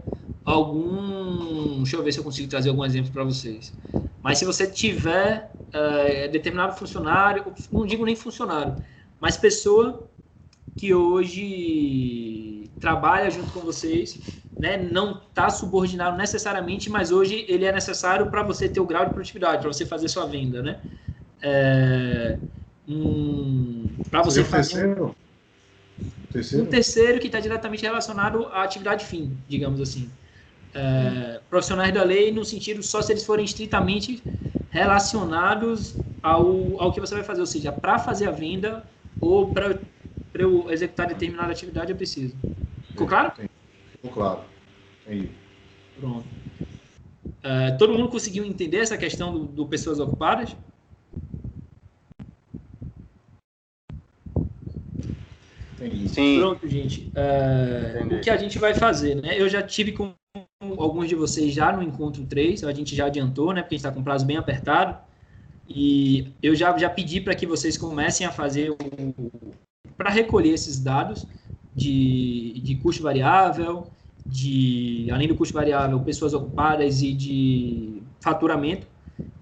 deixa eu ver se eu consigo trazer algum exemplo para vocês. Mas se você tiver determinado funcionário, não digo nem funcionário, mas pessoa que hoje trabalha junto com vocês, né, não está subordinado necessariamente, mas hoje ele é necessário para você ter o grau de produtividade, para você fazer sua venda, né? Para você fazer um terceiro que está diretamente relacionado à atividade fim, digamos assim. Profissionais da lei no sentido só se eles forem estritamente relacionados ao que você vai fazer, ou seja, para fazer a venda ou para eu executar determinada atividade eu preciso. Ficou claro? Ficou claro. Entendi. Pronto. Todo mundo conseguiu entender essa questão do pessoas ocupadas? Entendi. Sim. Pronto, gente. O que a gente vai fazer, né? Eu já tive com alguns de vocês já no encontro 3, a gente já adiantou, né? Porque a gente está com prazo bem apertado. E eu já pedi para que vocês comecem a fazer para recolher esses dados de custo variável, além do custo variável, pessoas ocupadas e de faturamento.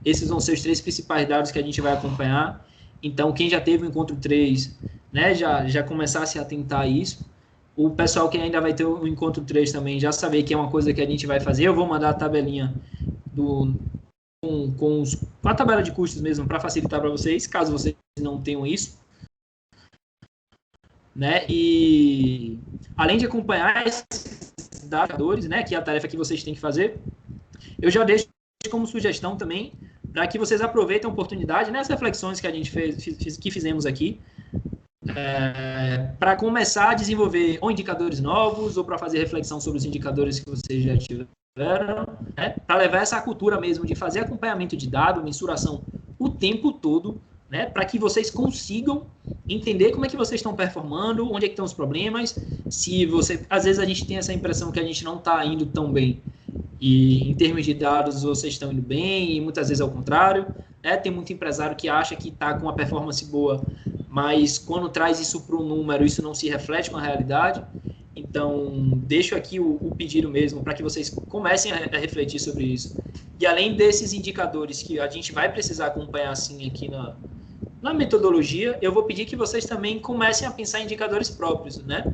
Esses vão ser os 3 principais dados que a gente vai acompanhar. Então, quem já teve o encontro 3, né, já começar a se atentar a isso. O pessoal que ainda vai ter o encontro 3 também já saber que é uma coisa que a gente vai fazer. Eu vou mandar a tabelinha com a tabela de custos mesmo para facilitar para vocês, caso vocês não tenham isso. Né? E além de acompanhar esses indicadores, né, que é a tarefa que vocês têm que fazer, eu já deixo como sugestão também para que vocês aproveitem a oportunidade, né, as reflexões que a gente fizemos aqui, para começar a desenvolver ou indicadores novos, ou para fazer reflexão sobre os indicadores que vocês já tiveram, né, para levar essa cultura mesmo de fazer acompanhamento de dado, mensuração o tempo todo, né, para que vocês consigam entender como é que vocês estão performando, onde é que estão os problemas, se você... Às vezes a gente tem essa impressão que a gente não está indo tão bem, e em termos de dados vocês estão indo bem, e muitas vezes ao contrário, né? Tem muito empresário que acha que está com uma performance boa, mas quando traz isso para o número, isso não se reflete com a realidade. Então, deixo aqui o pedido mesmo para que vocês comecem a refletir sobre isso. E além desses indicadores que a gente vai precisar acompanhar assim aqui na metodologia, eu vou pedir que vocês também comecem a pensar em indicadores próprios, né?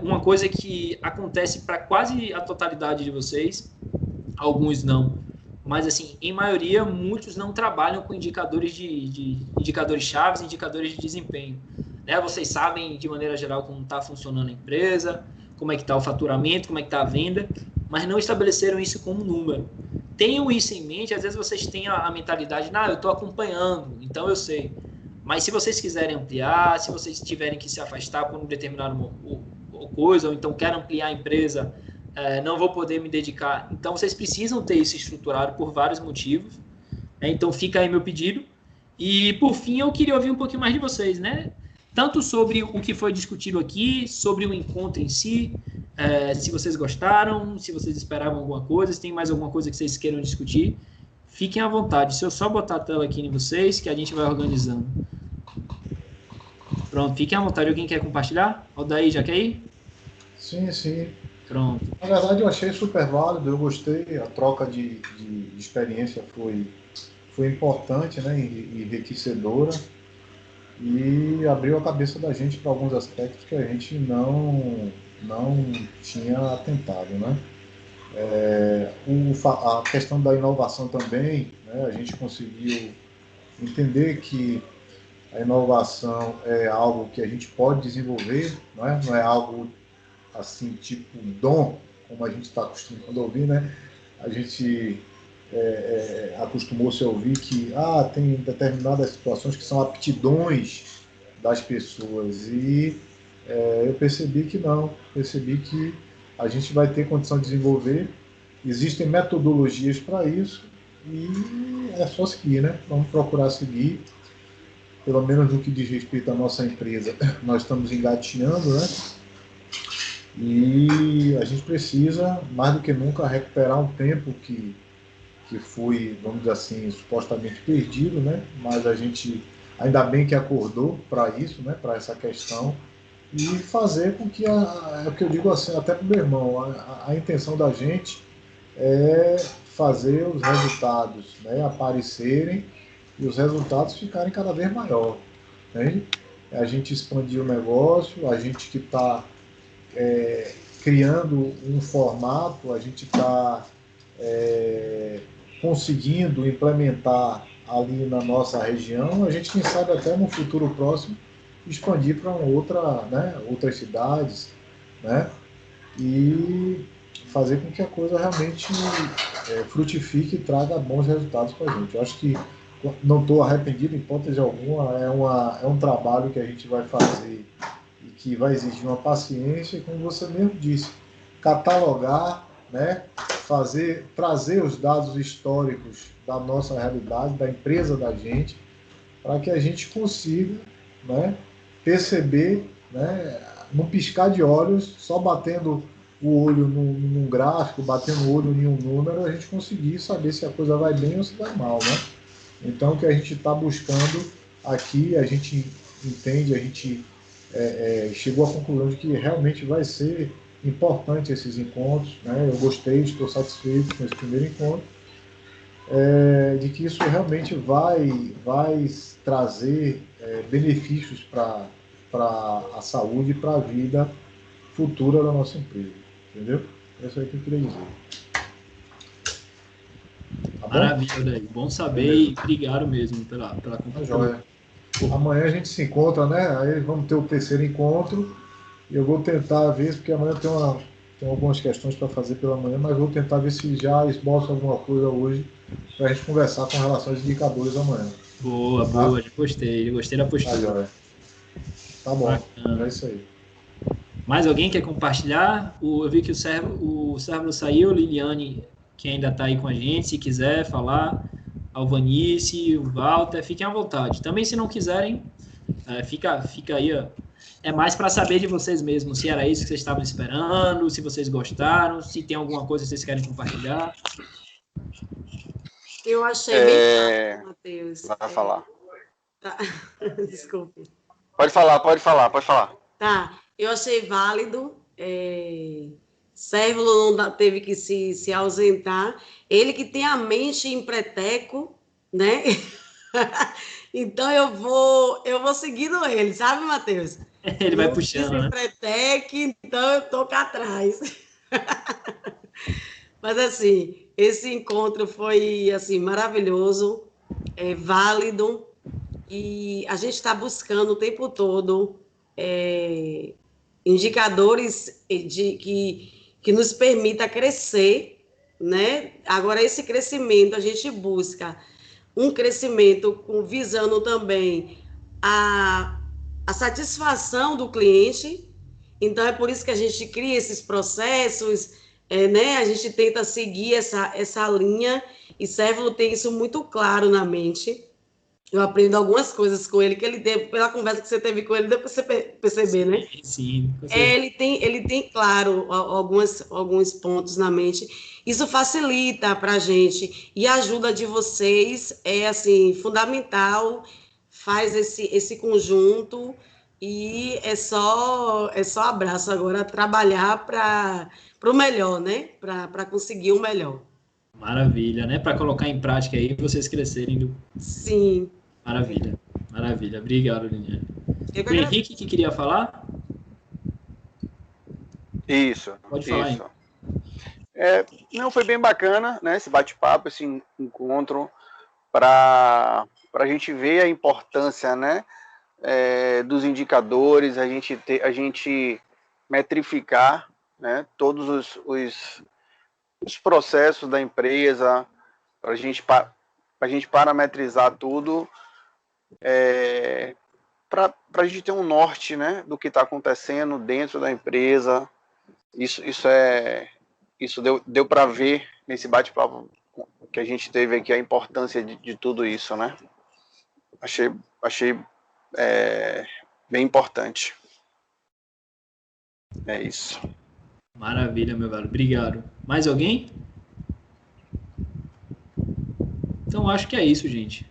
Uma coisa que acontece para quase a totalidade de vocês, alguns não, mas assim, em maioria, muitos não trabalham com indicadores de indicadores chaves, indicadores de desempenho, né? Vocês sabem de maneira geral como está funcionando a empresa, como é que está o faturamento, como é que está a venda, mas não estabeleceram isso como número. Tenham isso em mente. Às vezes vocês têm a mentalidade, eu estou acompanhando, então eu sei. Mas se vocês quiserem ampliar, se vocês tiverem que se afastar por um determinado coisa, ou então querem ampliar a empresa, não vou poder me dedicar. Então, vocês precisam ter isso estruturado por vários motivos. Então, fica aí meu pedido. E, por fim, eu queria ouvir um pouquinho mais de vocês, né? Tanto sobre o que foi discutido aqui, sobre o encontro em si, se vocês gostaram, se vocês esperavam alguma coisa, se tem mais alguma coisa que vocês queiram discutir. Fiquem à vontade. Se eu só botar a tela aqui em vocês, que a gente vai organizando. Pronto, fiquem à vontade. Alguém quer compartilhar? O daí já quer ir? Sim, sim. Pronto. Na verdade, eu achei super válido, eu gostei. A troca de experiência foi importante, né, e enriquecedora. E abriu a cabeça da gente para alguns aspectos que a gente não tinha atentado, né? A questão da inovação também, né, a gente conseguiu entender que a inovação é algo que a gente pode desenvolver, né? Não é algo assim, tipo dom, como a gente está acostumado a ouvir, né? A gente acostumou-se a ouvir que tem determinadas situações que são aptidões das pessoas, e eu percebi que não, que a gente vai ter condição de desenvolver, existem metodologias para isso, e é só seguir, né? Vamos procurar seguir, pelo menos no que diz respeito à nossa empresa, nós estamos engatinhando, né? E a gente precisa, mais do que nunca, recuperar um tempo que foi, vamos dizer assim, supostamente perdido, né? Mas a gente, ainda bem que acordou para isso, né? Para essa questão, e fazer com que, é o que eu digo assim, até para o meu irmão, a intenção da gente é fazer os resultados, né, aparecerem e os resultados ficarem cada vez maior, né? A gente expandir o negócio, a gente que está criando um formato, a gente está conseguindo implementar ali na nossa região, a gente, quem sabe, até no futuro próximo, expandir para outras cidades, né? E fazer com que a coisa realmente frutifique e traga bons resultados para a gente. Eu acho que não estou arrependido, em hipótese alguma, é um trabalho que a gente vai fazer e que vai exigir uma paciência, e, como você mesmo disse, catalogar, né? Trazer os dados históricos da nossa realidade, da empresa da gente, para que a gente consiga, né, perceber, né, num piscar de olhos, só batendo o olho num gráfico, batendo o olho em um número, a gente conseguir saber se a coisa vai bem ou se vai mal, né? Então, o que a gente está buscando aqui, a gente entende, a gente chegou à conclusão de que realmente vai ser importante esses encontros, né? Eu gostei, estou satisfeito com esse primeiro encontro, de que isso realmente vai trazer benefícios para a saúde e para a vida futura da nossa empresa, entendeu? Isso aí que eu queria dizer. Tá bom? Maravilha, Daí. Bom saber. Beleza. E obrigado mesmo pela companhia. Amanhã a gente se encontra, né? Aí vamos ter o terceiro encontro. Eu vou tentar ver, porque amanhã tem algumas questões para fazer pela manhã, mas vou tentar ver se já esboço alguma coisa hoje para a gente conversar com relação aos indicadores amanhã. Boa, boa, gostei da postura. Tá bom, é isso aí. Mais alguém quer compartilhar? Eu vi que o Sérvulo saiu, Liliane, que ainda está aí com a gente, se quiser falar, Alvanice, o Walter, fiquem à vontade. Também, se não quiserem, fica aí, ó. É mais para saber de vocês mesmos, se era isso que vocês estavam esperando, se vocês gostaram, se tem alguma coisa que vocês querem compartilhar. Eu achei bem claro, Matheus. Vai falar. Tá. Desculpe. Pode falar. Tá, eu achei válido. Sérvulo não teve que se ausentar. Ele que tem a mente em preteco, né? Então eu vou seguindo ele, sabe, Matheus? Ele vai puxando, né? Pretec, então eu tô cá atrás. Mas assim, esse encontro foi assim maravilhoso, válido, e a gente está buscando o tempo todo indicadores que nos permita crescer, né? Agora, esse crescimento, a gente busca um crescimento visando também a satisfação do cliente. Então, é por isso que a gente cria esses processos, né? A gente tenta seguir essa linha, e Sérvulo tem isso muito claro na mente. Eu aprendo algumas coisas com ele, que ele teve, pela conversa que você teve com ele, deu para você perceber, né? Sim. Ele tem claro, alguns pontos na mente. Isso facilita para a gente, e a ajuda de vocês é, assim, fundamental, faz esse conjunto, e é só abraço agora, trabalhar para o melhor, né? Para conseguir o melhor. Maravilha, né? Para colocar em prática aí, vocês crescerem. Sim. Maravilha. Obrigado, Liliane. O Henrique que queria falar? Isso. Pode falar, isso. Não, foi bem bacana, né? Esse bate-papo, esse encontro, para a gente ver a importância, né? Dos indicadores, a gente metrificar, né? Todos os processos da empresa, para a gente parametrizar tudo, para a gente ter um norte, né, do que está acontecendo dentro da empresa. Isso deu para ver nesse bate-papo que a gente teve aqui, a importância de tudo isso, né? Achei bem importante. É isso. Maravilha, meu velho. Obrigado. Mais alguém? Então, acho que é isso, gente.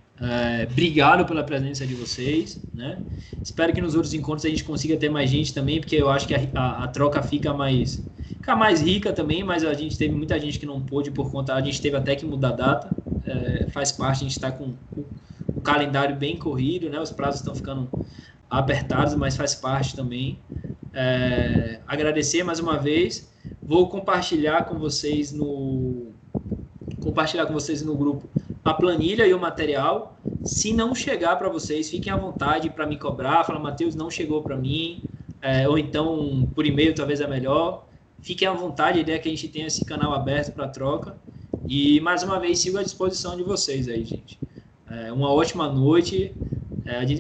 Obrigado pela presença de vocês, né? Espero que nos outros encontros a gente consiga ter mais gente também, porque eu acho que a troca fica mais rica também, mas a gente teve muita gente que não pôde por conta, a gente teve até que mudar a data, faz parte, a gente está com o calendário bem corrido, né? Os prazos estão ficando apertados, mas faz parte também. Agradecer mais uma vez, vou compartilhar com vocês no grupo a planilha e o material. Se não chegar para vocês, fiquem à vontade para me cobrar, falar, Matheus, não chegou para mim, ou então por e-mail talvez é melhor. Fiquem à vontade, a ideia é que a gente tenha esse canal aberto para troca, e mais uma vez sigo à disposição de vocês aí, gente. Uma ótima noite.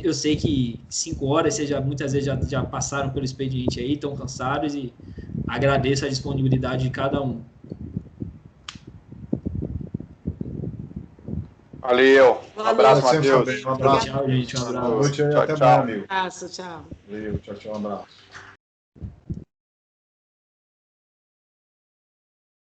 Eu sei que 5 horas, vocês muitas vezes já passaram pelo expediente aí, estão cansados, e agradeço a disponibilidade de cada um. Valeu. Um abraço, Matheus. Um abraço. Tchau, gente. Um abraço. Boa noite e até mais, amigo. Abraço, tchau. Valeu, tchau, um abraço.